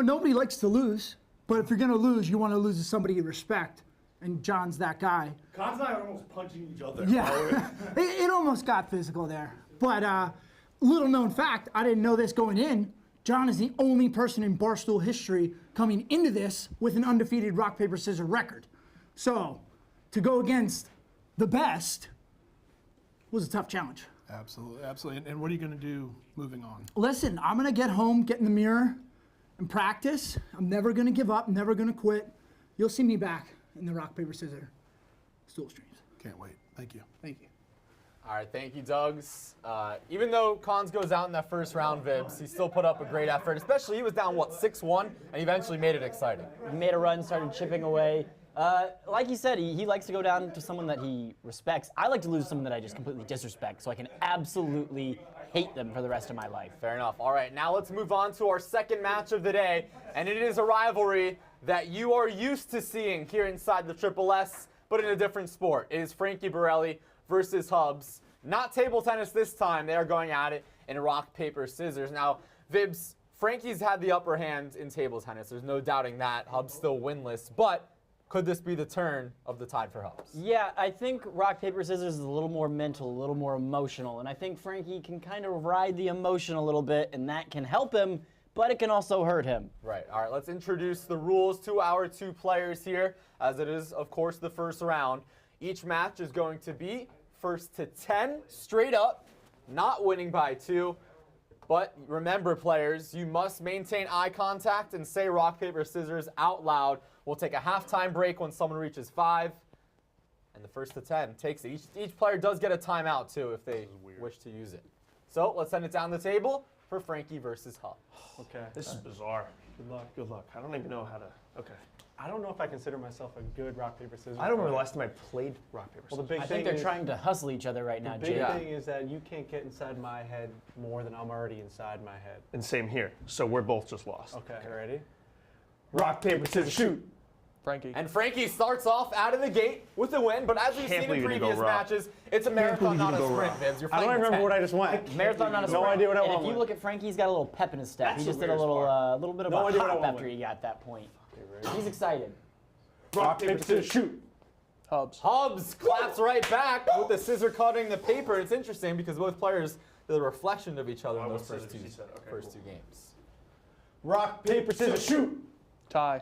Nobody likes to lose, but if you're going to lose, you want to lose to somebody you respect. And John's that guy. Cons and I are almost punching each other. Yeah, it almost got physical there. But little known fact, I didn't know this going in. John is the only person in Barstool history coming into this with an undefeated rock, paper, scissors record. So to go against the best was a tough challenge. Absolutely. And what are you going to do moving on? Listen, I'm going to get home, get in the mirror, and practice. I'm never going to give up, never going to quit. You'll see me back in the rock, paper, scissors stool streams. Can't wait. Thank you. Thank you. All right, thank you, Dougs. Even though Cons goes out in that first round, Vibs, he still put up a great effort. Especially, he was down, 6-1, and eventually made it exciting. He made a run, started chipping away. Like he said, he likes to go down to someone that he respects. I like to lose someone that I just completely disrespect, so I can absolutely hate them for the rest of my life. Fair enough. All right, now let's move on to our second match of the day, and it is a rivalry that you are used to seeing here inside the Triple S, but in a different sport. It is Frankie Borelli versus Hubs. Not table tennis this time. They are going at it in rock, paper, scissors. Now, Vibs, Frankie's had the upper hand in table tennis. There's no doubting that. Hubs still winless, but could this be the turn of the tide for Hubs? Yeah, I think rock, paper, scissors is a little more mental, a little more emotional, and I think Frankie can kind of ride the emotion a little bit, and that can help him, but it can also hurt him. Right. All right, let's introduce the rules to our two players here, as it is, of course, the first round. Each match is going to be first to 10, straight up, not winning by 2. But remember, players, you must maintain eye contact and say rock, paper, scissors out loud. We'll take a halftime break when someone reaches 5. And the first to 10 takes it. Each player does get a timeout, too, if they wish to use it. So let's send it down the table for Frankie versus Hubs. Okay. This is bizarre. Good luck. Good luck. I don't even know how to. Okay. I don't know if I consider myself a good rock, paper, scissors. I don't remember the last time I played rock, paper, scissors. Well, I think they're trying to hustle each other right now, Jay. The big thing is that you can't get inside my head more than I'm already inside my head. And same here. So we're both just lost. Okay. Ready? Rock, paper, scissors, shoot. Frankie. And Frankie starts off out of the gate with a win, but as we've seen in previous matches, it's a marathon, not a sprint, Vibs. You're playing I don't remember what I just went. Marathon, not a sprint. No idea what I want. want. If you look at Frankie, he's got a little pep in his step. He just did a little bit of a hop after he got that point. He's excited. Rock, paper, scissors, shoot. Hubs. Hubs claps right back with the scissor cutting the paper. It's interesting because both players are the reflection of each other in those first two games. Rock, paper, scissors, shoot. Tie.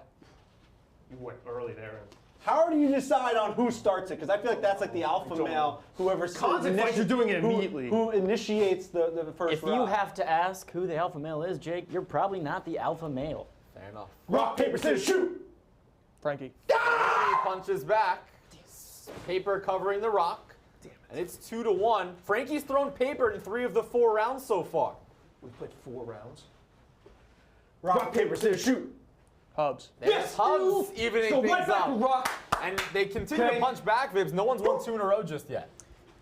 You went early there. How do you decide on who starts it? Because I feel like that's like the alpha male, whoever you're doing it immediately. Who initiates the first If you have to ask who the alpha male is, Jake, you're probably not the alpha male. Fair enough. Rock, paper, scissors, shoot. Frankie. Frankie punches back. Paper covering the rock. And it's 2-1. Frankie's thrown paper in 3 of the 4 rounds so far. We played 4 rounds. Rock, paper, scissors, shoot. Hubs. There's Hubs evening things up. And they continue to punch back, Vibs. No one's won 2 in a row just yet.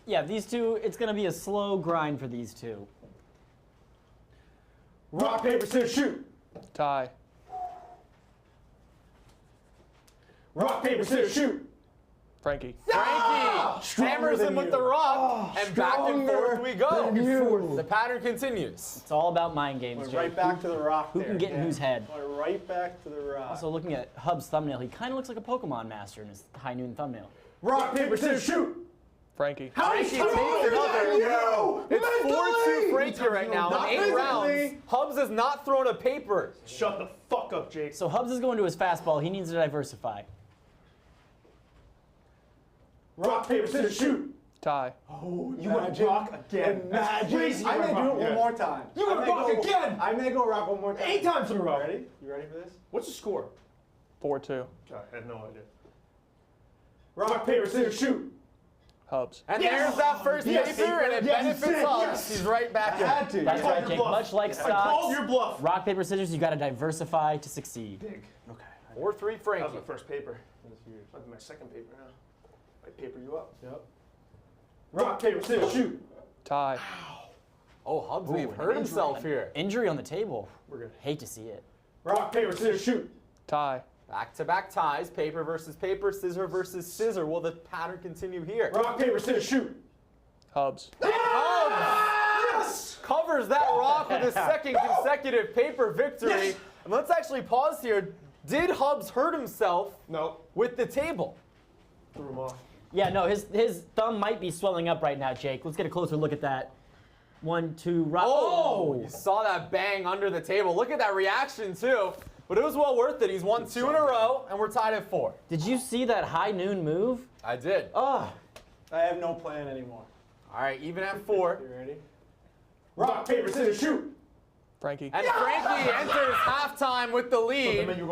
Yeah, these two, it's going to be a slow grind for these two. Rock, paper, scissors, shoot. Tie. Rock, paper, scissors, shoot. Frankie. Frankie hammers him with the rock, and back and forth we go. The pattern continues. It's all about mind games, Jake. Right back to the rock. Who can get in whose head? Right back to the rock. Also, looking at Hub's thumbnail, he kind of looks like a Pokemon master in his high noon thumbnail. Rock, paper, scissors, shoot. Frankie. Frankie takes another. It's 4-2 Frankie right now in 8 rounds. Frankie, Hubs has not thrown a paper. Shut the fuck up, Jake. So Hubs is going to his fastball. He needs to diversify. Rock, paper, scissors, shoot. Tie. Oh, you want to rock again? Imagine. I may do it one more time. You want to rock again? I may go rock one more time. 8 times in a row. Ready? You ready for this? What's the score? 4-2. I had no idea. Rock, paper, scissors, shoot. Hubs. And there's that first paper, and it benefits Hubs. He's right back in. That's right, Jake. Much like I called stocks, your bluff. rock, paper, scissors, you got to diversify to succeed. Big. Okay. 4-3 That was Frankie. my first paper. Might be my second paper now. I paper you up. Yep. Rock, paper, scissors, shoot. Tie. Oh, Hubs may have hurt himself here. Injury on the table. We're good. Hate to see it. Rock, paper, scissors, shoot. Tie. Back-to-back ties, paper versus paper, scissor versus scissor. Will the pattern continue here? Rock, paper, scissors, shoot. Hubs. Hubs covers that rock with his second consecutive paper victory. Yes. And let's actually pause here. Did Hubs hurt himself with the table? Threw him off. Yeah, no, his thumb might be swelling up right now, Jake. Let's get a closer look at that. 1, 2, rock. Oh! You saw that bang under the table. Look at that reaction, too. But it was well worth it. He's won 2 in a row, and we're tied at 4. Did you see that high noon move? I did. Oh. I have no plan anymore. All right, even at 4. You ready? Rock, paper, scissors, shoot. Frankie. And Frankie enters halftime with the lead. He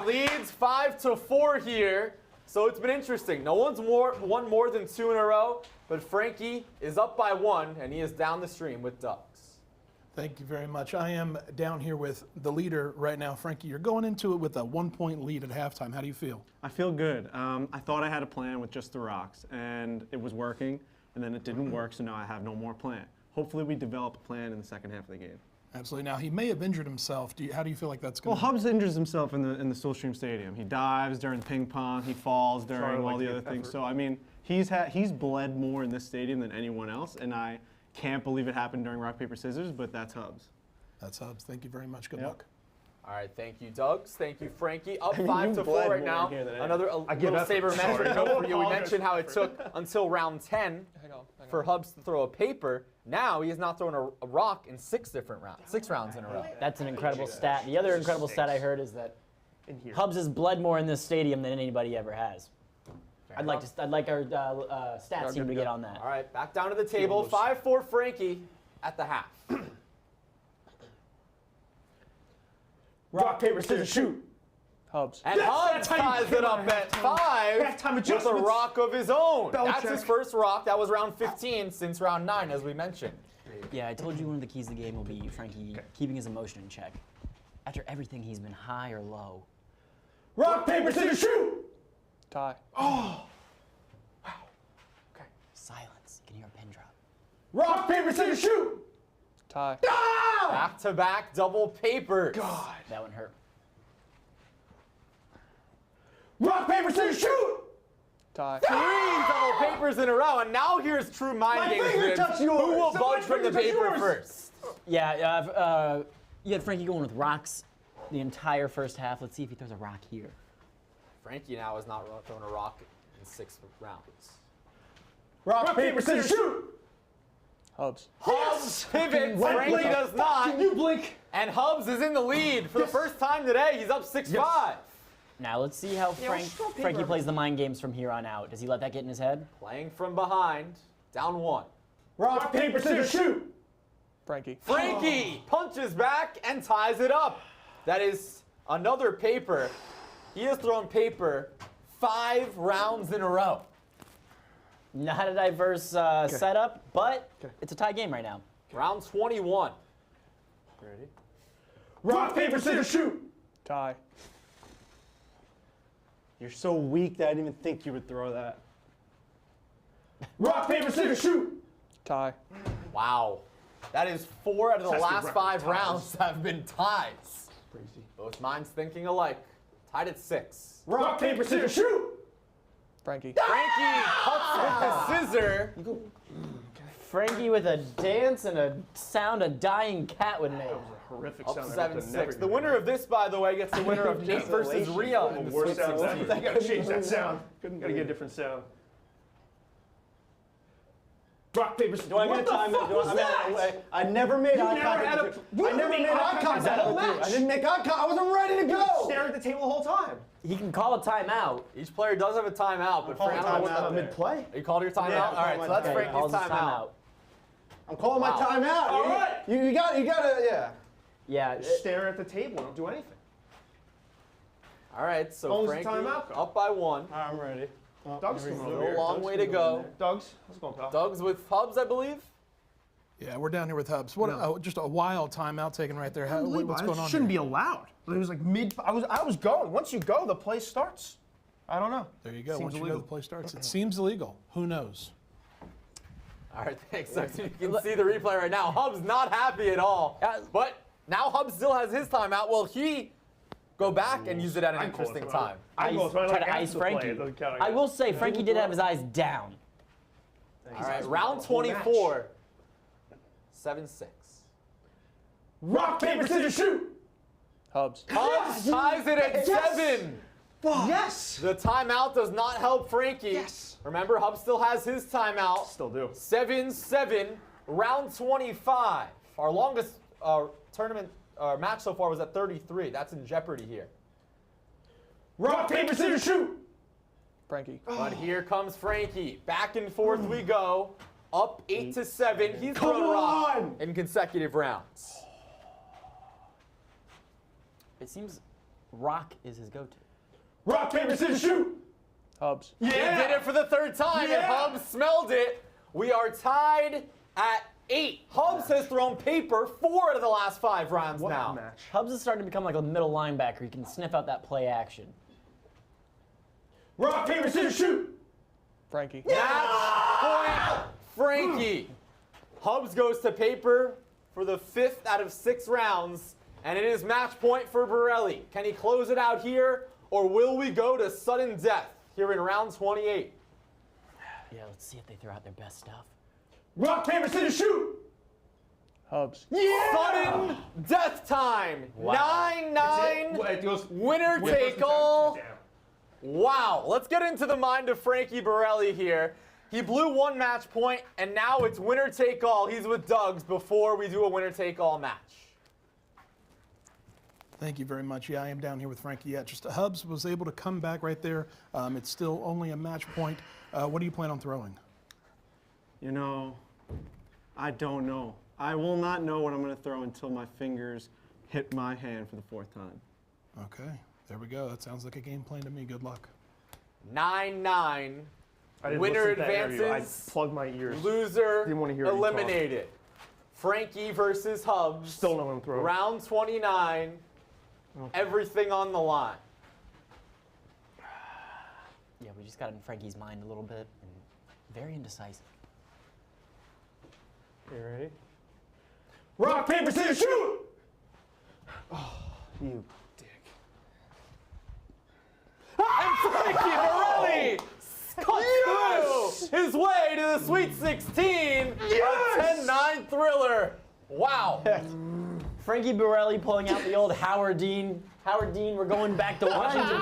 leads 5-4 here. So it's been interesting. No one's won more than 2 in a row, but Frankie is up by 1, and he is down the stream with Ducks. Thank you very much. I am down here with the leader right now, Frankie. You're going into it with a 1-point lead at halftime. How do you feel? I feel good. I thought I had a plan with just the rocks, and it was working, and then it didn't work, so now I have no more plan. Hopefully we develop a plan in the second half of the game. Absolutely. Now, he may have injured himself. How do you feel like that's going Well, Hubs injures himself in the Soulstream Stadium. He dives during the ping pong. He falls during all the other things. So, I mean, he's bled more in this stadium than anyone else, and I can't believe it happened during rock, paper, scissors, but that's Hubs. That's Hubs. Thank you very much. Good luck. All right, thank you, Dugs. Thank you, Frankie. Up I mean, 5-4 right now. Another little sabermetric note for you. We mentioned how it took until round 10 for Hubs to throw a paper. Now he has not thrown a rock in 6 different rounds. 6 rounds in a row. That's an incredible stat. The other incredible stat I heard is that Hubs has bled more in this stadium than anybody ever has. I'd like our stats team to get on that. All right, back down to the table. 5-4 Frankie at the half. Rock, paper, scissors, shoot. Hubs. And Hubs ties it up at 5 with a rock of his own. That's his first rock. That was round 15 since round 9, as we mentioned. Yeah, I told you one of the keys to the game will be Frankie keeping his emotion in check. After everything, he's been high or low. Rock, paper, scissors, shoot. Tie. Oh. Wow. Okay. Silence. You can hear a pin drop. Rock, paper, scissors, shoot. Tie. Ah! Back-to-back double papers. God. That one hurt. Rock, paper, scissors, shoot. Tie. 3 double papers in a row, and now here's true mind games. finger touched yours. Who will Somebody budge from the finger touched paper yours. first? Yeah, you had Frankie going with rocks the entire first half. Let's see if he throws a rock here. Frankie now has not thrown a rock in 6 rounds. Rock, paper, scissors, shoot. Hubs. Hubs pivots. Frankie does not. You blink. And Hubs is in the lead for the first time today. He's up 6-5. Now let's see how Frankie plays the mind games from here on out. Does he let that get in his head? Playing from behind, down 1. Rock, paper, scissors, shoot. Frankie. Frankie punches back and ties it up. That is another paper. He has thrown paper 5 rounds in a row. Not a diverse setup, but it's a tie game right now. Round 21. Ready? Rock, paper, scissors, shoot. Tie. You're so weak that I didn't even think you would throw that. Rock, paper, scissors, shoot. Tie. Wow. That is 4 out of the That's last the 5 record rounds have been ties. Crazy. Both minds thinking alike. Tied at 6. Rock, paper, scissors, shoot. Frankie. Frankie cuts with the scissor. Frankie with a dance and a sound a dying cat would make. Horrific Up sound. 7-6. The winner of this, by the way, gets the winner of Nate versus Rhea in the Sweet 16. I gotta change that sound. Gotta get a different sound. Rock, paper, scissors. Do I get a timeout? I never made eye contact. I never made eye contact with you. I didn't make eye contact. I wasn't ready to go. Stare at the table the whole time. He can call a timeout. Each player does have a timeout, but calling Frankie timeout mid-play. You called your timeout? Yeah, All right, so that's Frankie's timeout. I'm calling my timeout. All right. You gotta, yeah. Yeah. Just stare at the table. Don't do anything. All right, so Phone's Frankie timeout. up by 1. I'm ready. Doug's Still coming over a here. long way to go. Doug's, how's it going, pal? Doug's with Hubs, I believe. Yeah, we're down here with Hubs. What? Just a wild timeout taken right there. What's going on? Shouldn't be allowed. It was like mid. I was going. Once you go, the play starts. I don't know. There you go. Seems Once you illegal. go, the play starts. It seems illegal. Who knows? All right, thanks. So you can see the replay right now. Hubs not happy at all. But now Hubs still has his timeout. Will he go back and use it at an interesting time? Try to ice Frankie. I will say Frankie did have his eyes down. All right, round 24. 7-6. Rock, paper, scissors, shoot. Hubs ties it at 7. Yes. The timeout does not help Frankie. Yes. Remember, Hubs still has his timeout. Still do. 7-7. Round 25. Our longest tournament match so far was at 33. That's in jeopardy here. Rock, paper, scissors, shoot. Frankie. But here comes Frankie. Back and forth we go. Up 8-7. He's thrown rock in consecutive rounds. It seems rock is his go-to. Rock, paper, scissors, shoot. Hubs. Yeah. He did it for the 3rd time, and Hubs smelled it. We are tied at 8. Hubs has thrown paper 4 out of the last 5 rounds now. Hubs is starting to become like a middle linebacker. He can sniff out that play action. Rock, paper, scissors, shoot. Frankie. Match point, Frankie. Hubs goes to paper for the 5th out of 6 rounds, and it is match point for Borelli. Can he close it out here, or will we go to sudden death here in round 28? Yeah, let's see if they throw out their best stuff. Rock, paper, scissors, shoot. Hubs. Yeah! Sudden death time. Wow. 9-9. Winner take all. Wow. Let's get into the mind of Frankie Borelli here. He blew 1 match point, and now it's winner take all. He's with Doug's before we do a winner take all match. Thank you very much. Yeah, I am down here with Frankie. Yeah, just Hubs was able to come back right there. It's still only a match point. What do you plan on throwing? You know, I don't know. I will not know what I'm going to throw until my fingers hit my hand for the 4th time. Okay, there we go. That sounds like a game plan to me. Good luck. 9-9. Winner advances. I plugged my ears. Loser Didn't want to hear you eliminated. Frankie versus Hubs. Still no one throw. Round 29. Okay. Everything on the line. Yeah, we just got in Frankie's mind a little bit, and very indecisive. You ready? Rock, paper, scissors, shoot! Oh, you dick. And Frankie Borelli cuts through his way to the Sweet 16. Yes! A 10-9 thriller. Wow. Frankie Borelli pulling out the old Howard Dean. Howard Dean, we're going back to Washington.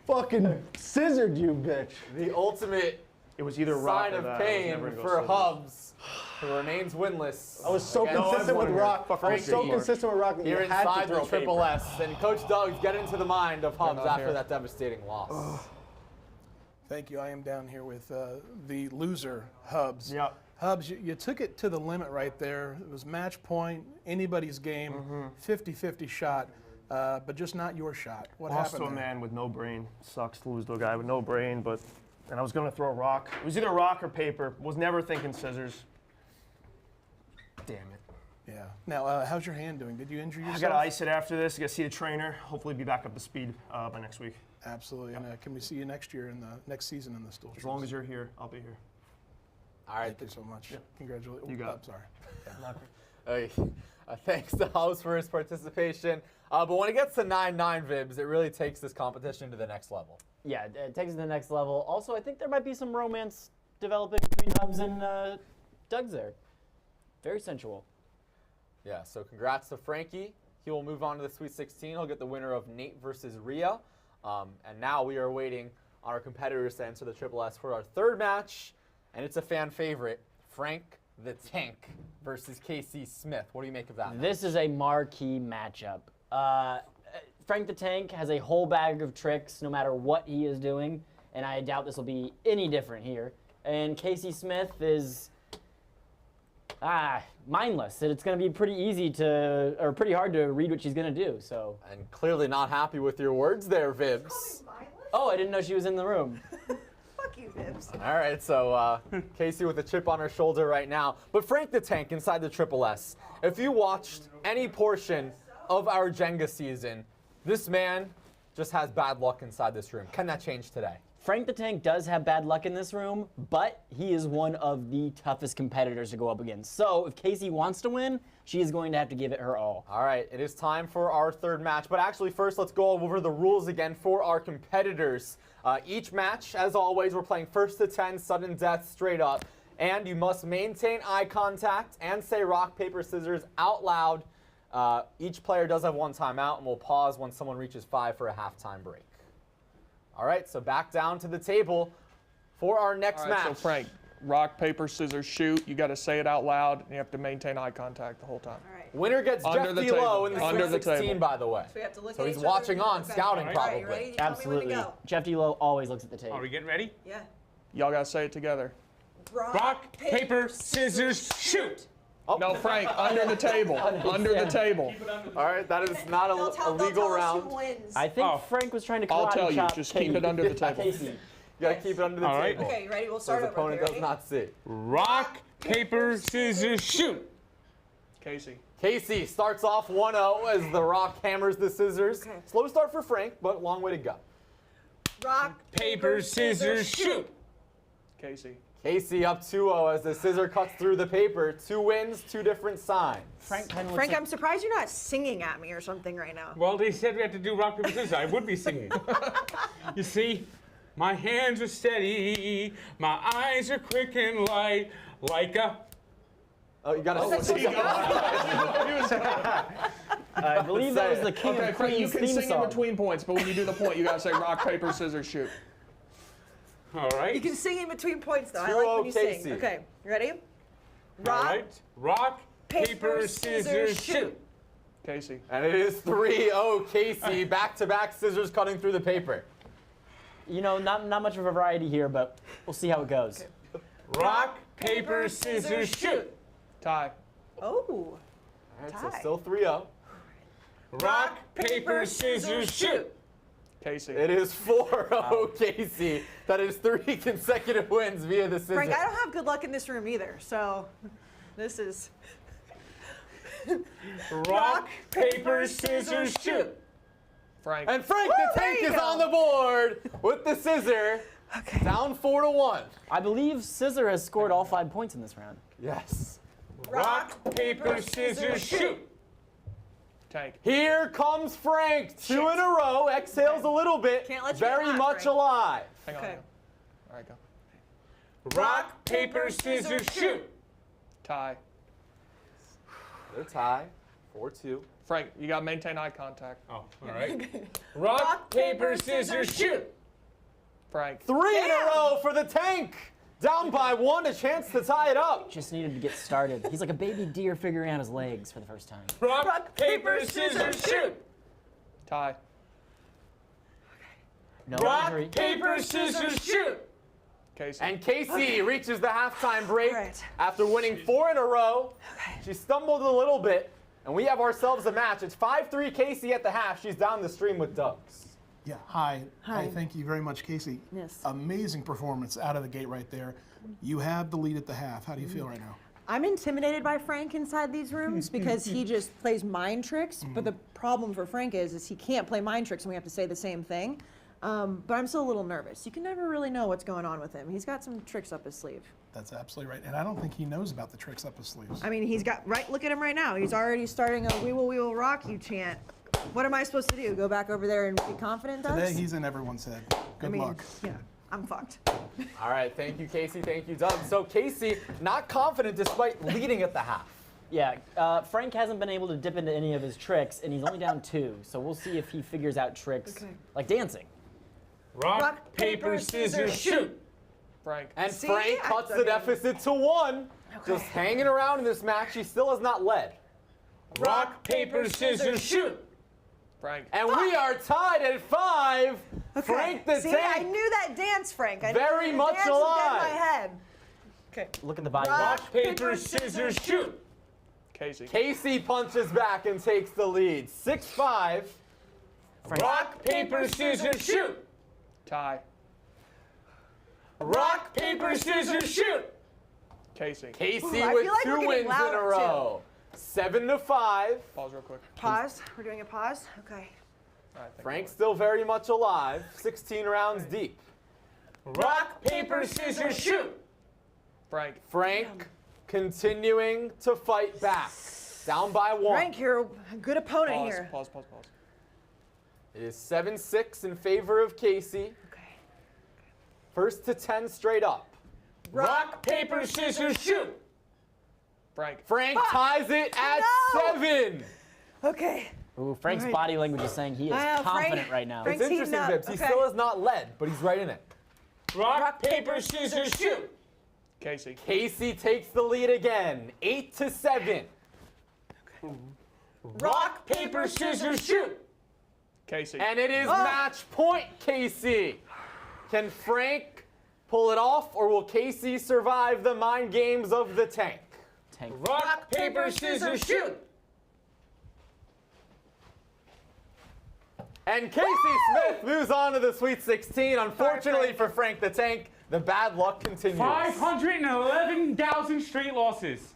Fucking scissored you, bitch. The ultimate sign of pain for Hubs, who remains winless. I was so consistent with Rock. I was so consistent with Rock that you Here had to inside throw the Triple paper. S, and Coach Doug's getting into the mind of Hubs after that devastating loss. Thank you. I am down here with the loser, Hubs. Yep. Hubs, you took it to the limit right there. It was match point, anybody's game, 50-50 shot, but just not your shot. What Lost happened to a there? man with no brain. Sucks to lose to a guy with no brain, and I was going to throw a rock. It was either rock or paper. Was never thinking scissors. Damn it. Yeah. Now, how's your hand doing? Did you injure yourself? I got to ice it after this. I got to see the trainer. Hopefully be back up to speed by next week. Absolutely. And can we see you next year in the next season in the Stool? As long as you're here, I'll be here. All right. Thank you so much. Yeah. Congratulations. You got it. Sorry. Yeah. Thanks to Hubs for his participation. But when it gets to 9-9 Vibs, it really takes this competition to the next level. Yeah, it takes it to the next level. Also, I think there might be some romance developing between Hubs and Doug's there. Very sensual. Yeah, so congrats to Frankie. He will move on to the Sweet 16. He'll get the winner of Nate versus Rhea. And now we are waiting on our competitors to enter the Triple S for our 3rd match. and it's a fan favorite, Frank the Tank versus Casey Smith. What do you make of that? This is a marquee matchup. Frank the Tank has a whole bag of tricks no matter what he is doing, and I doubt this will be any different here. And Casey Smith is mindless. And it's going to be pretty pretty hard to read what she's going to do. So. And clearly not happy with your words there, Vibs. Oh, I didn't know she was in the room. Fuck you, Vibs. All right, so Casey with a chip on her shoulder right now. But Frank the Tank inside the Triple S. If you watched any portion of our Jenga season, this man just has bad luck inside this room. Can that change today? Frank the Tank does have bad luck in this room, but he is one of the toughest competitors to go up against. So if Casey wants to win, she is going to have to give it her all. All right, it is time for our third match. But actually, first, let's go over the rules again for our competitors. Each match, as always, we're playing first to 10, sudden death, straight up. And you must maintain eye contact and say rock, paper, scissors out loud. Each player does have one timeout, and we'll pause when someone reaches 5 for a halftime break. All right, so back down to the table for our next match. So Frank, rock, paper, scissors, shoot. You got to say it out loud, and you have to maintain eye contact the whole time. All right. Winner gets Jeff D-Lo in the Sweet 16, by the way. So we have to look So at he's each watching other. on, Okay. scouting All right, probably. you ready? You tell me when to Absolutely. go. Jeff D-Lo always looks at the tape. Are we getting ready? Yeah. Y'all got to say it together. Rock, paper, scissors, shoot. Oh. No, Frank, under the table. Under the table. All right, that is not a legal round. I think Frank was trying to karate I'll tell you, chop just keep it under the table. Casey. You gotta keep it under the All right. table. Okay, you ready? We'll So start his over. opponent Okay, does not see. Rock, paper, scissors, shoot. Casey. Casey starts off 1-0 as the rock hammers the scissors. Okay. Slow start for Frank, but long way to go. Rock, Paper, scissors, shoot. Casey. Casey up 2-0 as the scissor cuts through the paper. 2 wins, 2 different signs. Frank I'm surprised you're not singing at me or something right now. Well, they said we had to do rock, paper, scissors. I would be singing. You see, my hands are steady, my eyes are quick and light, like a... Oh, you gotta I believe that was the King Okay, of Frank, you Queens can theme sing song. in between points, but when you do the point, you got to say rock, paper, scissors, shoot. All right. You can sing in between points though. I 2-0 like when you Casey. sing. Okay, ready? All Rock, right. Rock, paper, scissors, shoot. Casey. And it is 3-0 Casey. Back-to-back scissors cutting through the paper. You know, not much of a variety here, but we'll see how it goes. Rock, paper, scissors, shoot. Tie. Oh. All right, so Tie. still 3-0. Rock, paper, scissors, shoot. Casey. It is 4-0 Casey. That is 3 consecutive wins via the scissors. Frank, I don't have good luck in this room either, so this is... Rock, paper, scissors, shoot. Frank. And Frank Woo, the there Tank you is go. on the board with the scissor. Okay. Down 4-1. I believe Scissor has scored all 5 points in this round. Yes. Rock, paper, scissors, shoot. Tank. Here comes Frank. 2 in a row. Exhales a little bit. Can't let you Very get hot, much Frank. alive. Hang on. Okay. All right, go. Rock, paper, scissors, shoot. Tie. They're tied. 4-2. Frank, you got to maintain eye contact. Oh, all right. Rock, paper, scissors, shoot. Frank. 3 in a row for the Tank. Down by 1, a chance to tie it up. Just needed to get started. He's like a baby deer figuring out his legs for the first time. Rock, paper, scissors, shoot. Tie. No Rock, injury. paper, scissors, shoot. Casey. And Casey reaches the halftime break Right. after winning 4 in a row. She stumbled a little bit, and we have ourselves a match. It's 5-3 Casey at the half. She's down the stream with Doug's. Yeah, hi. Hi. Thank you very much, Casey. Yes. Amazing performance out of the gate right there. You have the lead at the half. How do you feel right now? I'm intimidated by Frank inside these rooms because he just plays mind tricks. But the problem for Frank is he can't play mind tricks and we have to say the same thing. But I'm still a little nervous. You can never really know what's going on with him. He's got some tricks up his sleeve. That's absolutely right. And I don't think he knows about the tricks up his sleeves. I mean, he's got, right, look at him right now. He's already starting a we will rock you chant. What am I supposed to do? Go back over there and be confident, Doug? Today he's in everyone's head. Good luck. Yeah, I'm fucked. All right, thank you, Casey. Thank you, Doug. So Casey, not confident despite leading at the half. Yeah, Frank hasn't been able to dip into any of his tricks, and he's only down 2. So we'll see if he figures out tricks like dancing. Rock, paper, scissors, shoot. Frank. And See? Frank cuts the deficit to 1. Just hanging around in this match. He still has not led. Rock, paper, scissors, shoot. Frank. And we are tied at 5. Okay. Frank the See, Tank. I knew that dance, Frank. I Very knew much the dance was alive. dead in my head. Okay. Look at the body. Rock, paper, scissors, shoot. Casey. Casey punches back and takes the lead. 6-5. Rock, paper, scissors, shoot. Tie. Rock, paper, scissors, shoot. Casey. Casey Ooh, I with feel like 2 we're getting wins in louder, a row. 7-5. Pause real quick. Pause. We're doing a pause. Okay. All right, Frank's still very much alive. 16 rounds deep. Rock, paper, scissors, shoot. Frank. Frank continuing to fight back. Down by 1. Frank, you're a good opponent Pause, here. pause. It is 7-6 in favor of Casey. Okay. First to 10 straight up. Rock, paper, scissors, shoot. Frank. Frank ties it at 7. Okay. Ooh, Frank's body language is saying he is I know, confident Frank- right now. Frank's It's interesting, heating up. Vips. He Okay. still has not led, but he's right in it. Rock, paper, scissors, shoot. Casey. Casey takes the lead again. 8-7. Rock, paper, scissors, shoot. Casey. And it is match point, Casey. Can Frank pull it off, or will Casey survive the mind games of the tank? Rock, paper, scissors, shoot. And Casey Smith moves on to the Sweet 16. Unfortunately for Frank the Tank, the bad luck continues. 511,000 straight losses.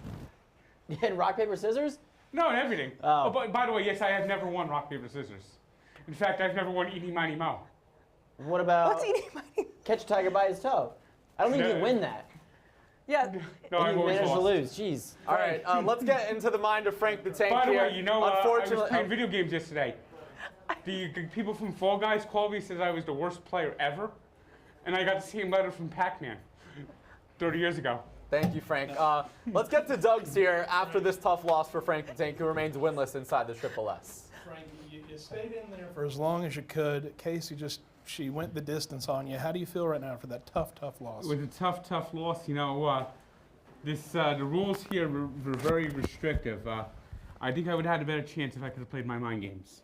And rock, paper, scissors? No, and everything. Oh. But by the way, yes, I have never won rock, paper, scissors. In fact, I've never won eeny, miny, moe. What about What's eating my... catch a tiger by his toe? I don't think you No. can win that. Yeah. No, I've You always managed to lost. lose. Jeez. All right, let's get into the mind of Frank the Tank By the here. way, you know, I was Unfortunately, playing video games yesterday. The people from Fall Guys called me, says I was the worst player ever, and I got the same letter from Pac-Man 30 years ago. Thank you, Frank. Let's get to Doug's here after this tough loss for Frank the Tank, who remains winless inside the Triple S. Frank, you stayed in there for as long as you could. Casey she went the distance on you. How do you feel right now for that tough loss? It was a tough loss. You know, the rules here were very restrictive. I think I would have had a better chance if I could have played my mind games.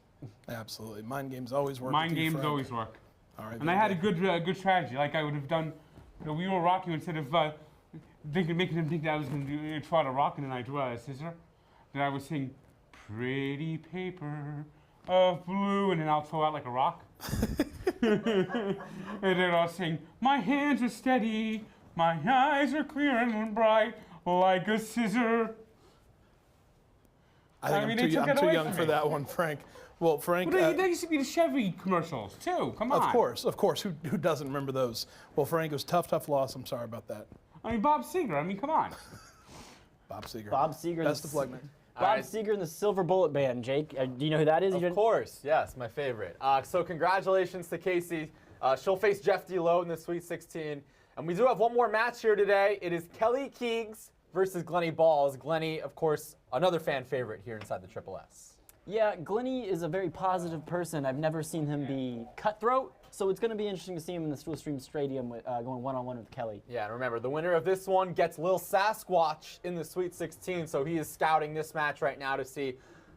Absolutely. Mind games always work. Mind with you, games Frank. always work. All right. And I had a good strategy. Like I would have done, we will rock you instead of making them think that I was going to try to rock and then I draw a scissor. Then I would sing, "Pretty paper of blue," and then I'll throw out like a rock. And then I'll sing, "My hands are steady, my eyes are clear and bright, like a scissor." I think I mean, I'm they took too it away young from for me. that one, Frank. Well, Frank. Well, they used to be the Chevy commercials too. Come on. Of course. Who doesn't remember those? Well, Frank, it was tough loss. I'm sorry about that. I mean, Bob Seger. I mean, come on. Bob Seger. Bob Seger. Best of luck, man. Bob Seger and the Silver Bullet Band. Jake, do you know who that is? Of course, yes, my favorite. So congratulations to Casey. She'll face Jeff D'Lo in the Sweet 16. And we do have one more match here today. It is Kelly Keegs versus Glenny Balls. Glenny, of course, another fan favorite here inside the Triple S. Yeah, Glenny is a very positive person. I've never seen him be cutthroat, so it's going to be interesting to see him in the Dual Stream Stadium going one-on-one with Kelly. Yeah, and remember, the winner of this one gets Lil Sasquatch in the Sweet 16, so he is scouting this match right now to see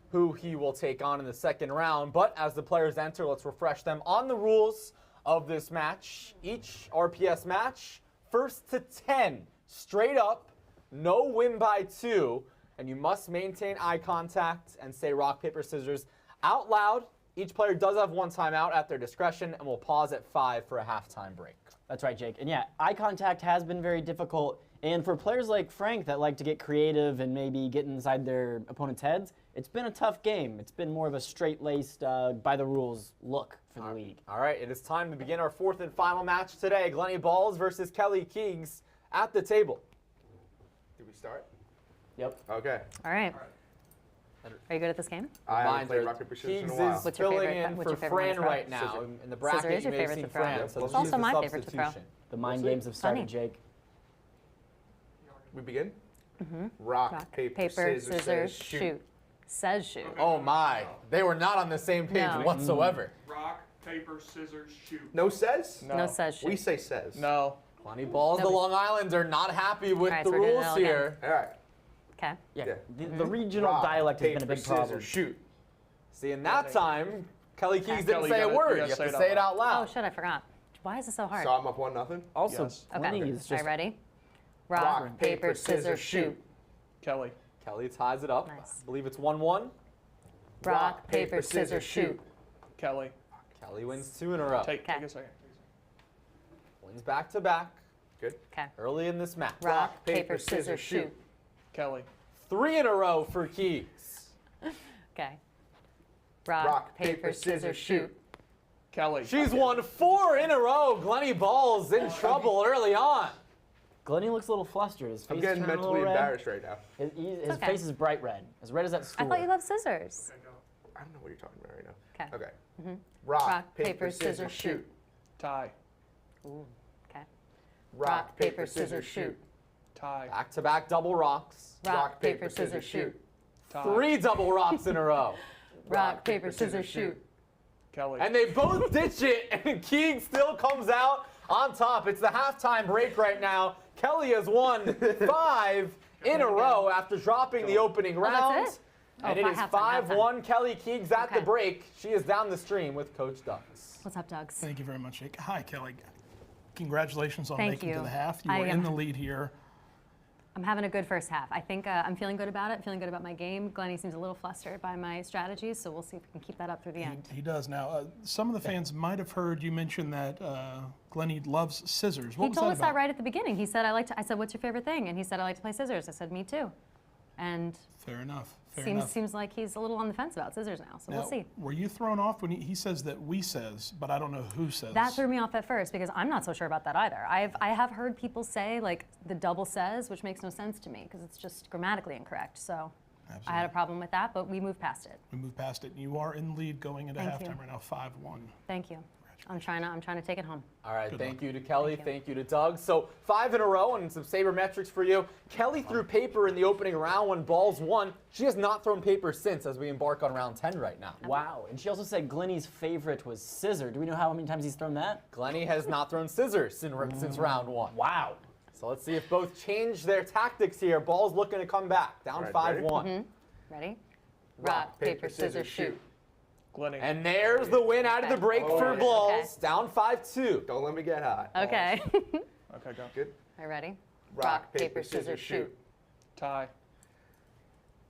who he will take on in the second round. But as the players enter, let's refresh them on the rules of this match. Each RPS match, first to 10, straight up, no win by 2, and you must maintain eye contact and say rock, paper, scissors out loud. Each player does have one timeout at their discretion, and we'll pause at 5 for a halftime break. That's right, Jake. And yeah, eye contact has been very difficult. And for players like Frank that like to get creative and maybe get inside their opponent's heads, it's been a tough game. It's been more of a straight-laced, by-the-rules look for the league. All right, it is time to begin our fourth and final match today. Glenny Balls versus Kelly Keegs at the table. Did we start? Yep. Okay. All right. Are you good at this game? I haven't played rock, paper, scissors in a while. Keegs is filling in for Fran right now. In the bracket, Scissors, you your may have favorite seen to throw. Fran. So It's this also is the my favorite to throw. substitution. The mind games have started, Funny. Jake. We begin? Mm-hmm. Rock, paper, scissors, says shoot. Says shoot. Oh my, they were not on the same page No. whatsoever. Rock, paper, scissors, shoot. No says? No says shoot. We say says. No. Funny balls. The Long Islanders are not happy with All right, the so we're doing it rules all again. here. All right. Okay. Yeah. The regional Rock, dialect has been a paper, big problem. scissors, shoot. See, in that time, Kelly Keegs didn't Kelly, say you a gotta- word. you You gotta have to say say it it out Oh loud. shit, I forgot. Why is it so hard? So I'm up 1-0. Also, Yes. Glenny Okay. is All just right, ready? Rock, paper, scissors, shoot. Kelly. Kelly ties it up. Nice. I believe it's 1-1. Rock, paper, scissors, shoot. Kelly. Kelly wins 2 in a row. Take a second. Wins back to back. Good. Okay. Early in this match. Rock, paper, scissors, shoot. Kelly. 3 in a row for Keegs. Okay. Rock, paper, scissors, shoot. Kelly. She's won 4 in a row. Glenny Ball's in trouble early on. Glenny looks a little flustered. His face I'm getting turned a little mentally red. embarrassed right now. His okay. face is bright red, as red as that I stool. thought you loved scissors. I don't know what you're talking about right now. Okay. Okay. Mm-hmm. Rock, paper, scissors, shoot. Tie. Ooh. Okay. Rock, paper, scissors, shoot. Tie. Back to back double rocks. Rock, paper, scissors, shoot. Tie. 3 double rocks in a row. Rock, paper, scissors, shoot. Kelly. And they both ditch it, and Keegs still comes out on top. It's the halftime break right now. Kelly has won 5 in a row after dropping the opening Oh, round. that's it? And Oh, it is halftime, 5-1 Kelly Keegs at the Okay. break. She is down the stream with Coach Ducks. What's up, Doug's? Thank you very much, Jake. Hi, Kelly. Congratulations on Thank making it to you. the half. You I were am- in the lead here. I'm having a good first half. I think I'm feeling good about it, feeling good about my game. Glenny seems a little flustered by my strategies, so we'll see if we can keep that up through the end. He does now. Some of the fans might have heard you mention that Glenny loves scissors. What He was told that us about? that right at the beginning. He said, I said, what's your favorite thing? And he said, I like to play scissors. I said, me too. And Fair enough. Fair enough. seems like he's a little on the fence about scissors now, so Now, we'll see. were you thrown off when he says that we says, but I don't know who says? That threw me off at first because I'm not so sure about that either. I have heard people say like the double says, which makes no sense to me because it's just grammatically incorrect. So I had a problem with that, but we moved past it. We moved past it. You are in lead going into Thank you. halftime right now, 5-1. Thank you. I'm trying to take it home. All right, thank you to Kelly, thank you to Doug. So 5 in a row and some saber metrics for you. Kelly threw paper in the opening round when balls won. She has not thrown paper since as we embark on round 10 right now. Wow. And she also said Glenny's favorite was scissor. Do we know how many times he's thrown that? Glenny has not thrown scissors since round 1. Wow. So let's see if both change their tactics here. Ball's looking to come back, down 5-1. Ready? Rock, paper, scissors, shoot. Glenny. And there's the win out of the break for balls, down 5-2. Don't let me get high. Okay. Okay, go. Good. Are you ready? Rock, paper, scissors, shoot. Tie.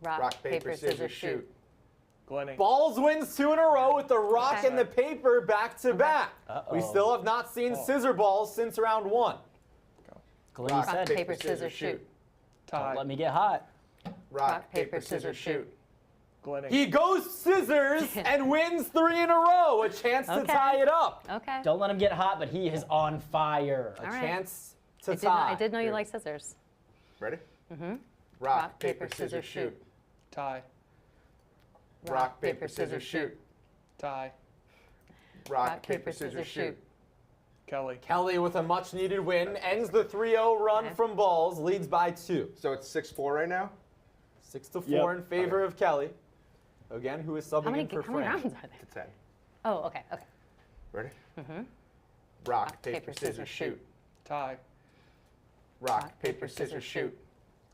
Rock, paper, scissors, shoot. Glenny. Balls wins 2 in a row with the rock Okay. and the paper back to back. We still have not seen scissor balls since round 1. Glenny Rock, said, paper, scissors, shoot. Tie. let me get hot. Rock, paper, scissors, shoot. Glenny. He goes scissors and wins 3 in a row. A chance to Okay. tie it up. Okay. Don't let him get hot, but he is on fire. A All right. chance to I tie. did know you like scissors. Ready? Mm-hmm. Rock, paper, scissors, shoot. Tie. Rock, paper, scissors, shoot. Tie. Rock, paper, scissors, shoot. Kelly. Kelly with a much needed win ends the 3-0 run from balls, leads by 2. So it's 6-4 right now? 6-4 in favor of Kelly. Again, who is subbing in for How many Frank? rounds are there? To 10. Oh, okay, okay. Ready? Mm-hmm. Rock, paper, scissors, shoot. Tie. Rock, paper, scissors, shoot.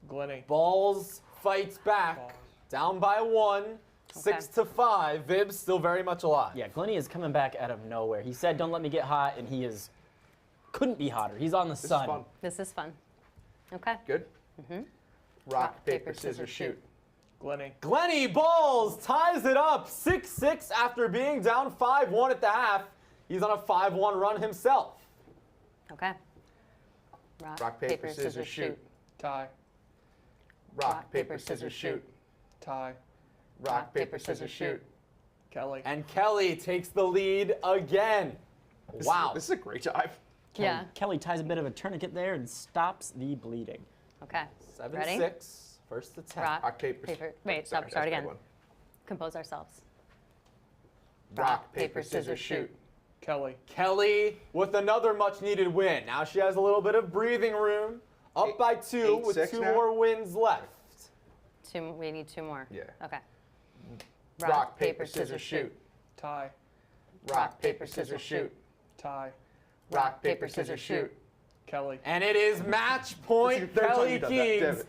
Glenny. Balls fights back, down by 1, 6-5. Vibs still very much alive. Yeah, Glenny is coming back out of nowhere. He said, don't let me get hot, and he couldn't be hotter. He's on the This is sun. fun. This is fun. Okay. Good? Mm-hmm. Rock, paper, scissors, shoot. Glenny. Glenny Balls ties it up 6-6 after being down 5-1 at the half. He's on a 5-1 run himself. Okay. Rock, paper, scissors, shoot. Tie. Rock, paper, scissors, shoot. Tie. Rock, paper, scissors, shoot. Kelly. And Kelly takes the lead again. Wow. This is a great dive. Yeah. Kelly ties a bit of a tourniquet there and stops the bleeding. Okay. 7-6. Ready? First attack. Rock, paper. Wait, Sorry, start that's again. my one. Compose ourselves. Rock, paper, scissors, shoot. Kelly. Kelly with another much needed win. Now she has a little bit of breathing room. Up by 2 with 8-6 2 now? more wins left. We need 2 more. Yeah. Okay. Rock, paper, scissors, shoot. Tie. Rock, paper, scissors, shoot. Tie. Rock, paper, scissors, shoot. Kelly. And it is match point, Kelly Keegs.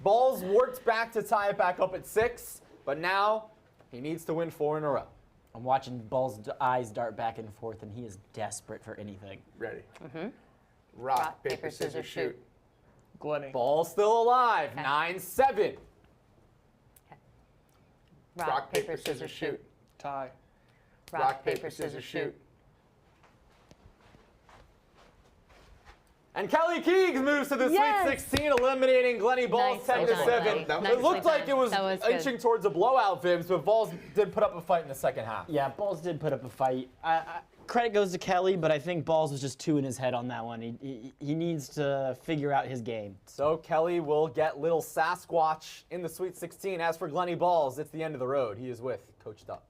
Balls worked back to tie it back up at 6, but now he needs to win 4 in a row. I'm watching Ball's eyes dart back and forth, and he is desperate for anything. Ready. Rock, paper, scissors, shoot. Glenny. Ball still alive. 9-7. Rock, paper, scissors, shoot. Tie. Rock, paper, scissors, shoot. And Kelly Keegs moves to the Sweet 16, eliminating Glenny Balls 10-7. It looked like it was inching towards a blowout, Vibs, but Balls did put up a fight in the second half. Yeah, Balls did put up a fight. Credit goes to Kelly, but I think Balls was just too in his head on that one. He needs to figure out his game. So Kelly will get little Sasquatch in the Sweet 16. As for Glenny Balls, it's the end of the road. He is with Coach Ducks.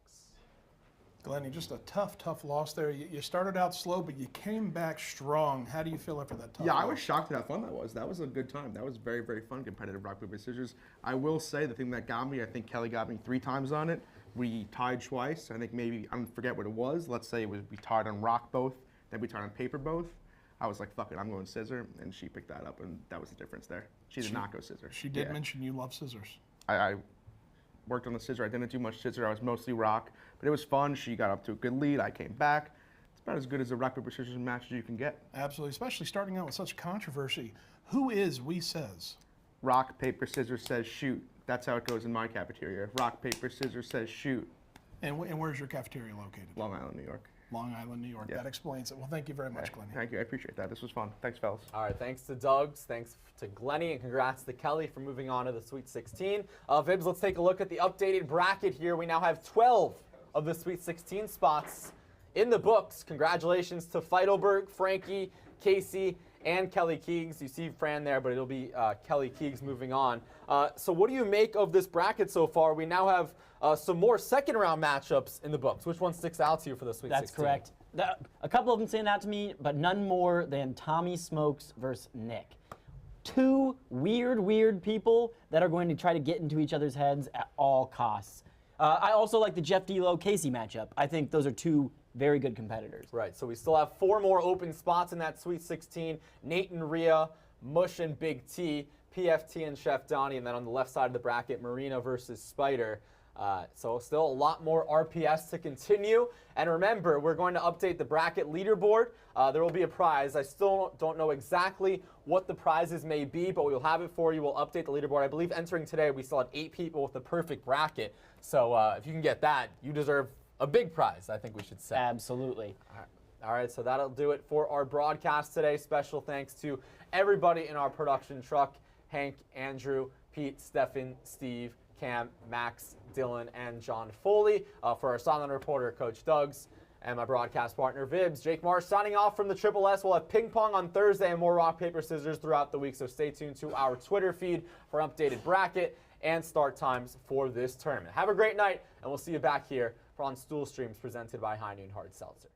Glenny, just a tough loss there. You started out slow, but you came back strong. How do you feel after that tough loss? I was shocked at how fun that was. That was a good time. That was very, very fun, competitive rock, paper, scissors. I will say the thing that got me, I think Kelly got me 3 times on it. We tied twice. I think maybe, I forget what it was. Let's say we tied on rock both, then we tied on paper both. I was like, fuck it, I'm going scissor, and she picked that up, and that was the difference there. She did not go scissor. She did mention you love scissors. I worked on the scissor. I didn't do much scissor. I was mostly rock, but it was fun. She got up to a good lead. I came back. It's about as good as a rock, paper, scissors match as you can get. Absolutely, especially starting out with such controversy. Who is We Says? Rock, paper, scissors says shoot. That's how it goes in my cafeteria. Rock, paper, scissors says shoot. And where's your cafeteria located? Long Island, New York. Long Island, New York. Yeah. That explains it. Well, thank you very much, Glenny. Thank you. I appreciate that. This was fun. Thanks, fellas. All right, thanks to Doug's, thanks to Glenny, and congrats to Kelly for moving on to the Sweet 16. Vibs, let's take a look at the updated bracket here. We now have 12 of the Sweet 16 spots in the books. Congratulations to Feidelberg, Frankie, Casey, and Kelly Keegs. You see Fran there, but it'll be Kelly Keegs moving on. So what do you make of this bracket so far? We now have some more second-round matchups in the books. Which one sticks out to you for the Sweet 16? That's correct. A couple of them stand out to me, but none more than Tommy Smokes versus Nick. 2 weird people that are going to try to get into each other's heads at all costs. I also like the Jeff D'Lo Casey matchup. I think those are 2 very good competitors. Right, so we still have 4 more open spots in that Sweet 16. Nate and Rhea, Mush and Big T, PFT and Chef Donnie, and then on the left side of the bracket, Marina versus Spider. So still a lot more RPS to continue. And remember, we're going to update the bracket leaderboard. There will be a prize. I still don't know exactly what the prizes may be, but we'll have it for you. We'll update the leaderboard. I believe entering today, we still had 8 people with the perfect bracket. So if you can get that, you deserve a big prize, I think we should say. Absolutely. All right, so that'll do it for our broadcast today. Special thanks to everybody in our production truck, Hank, Andrew, Pete, Stefan, Steve, Cam, Max, Dylan, and John Foley. For our silent reporter, Coach Doug's, and my broadcast partner, Vibs. Jake Marsh signing off from the Triple S. We'll have ping pong on Thursday and more rock, paper, scissors throughout the week, so stay tuned to our Twitter feed for updated bracket and start times for this tournament. Have a great night, and we'll see you back here on Stool Streams presented by High Noon Hard Seltzer.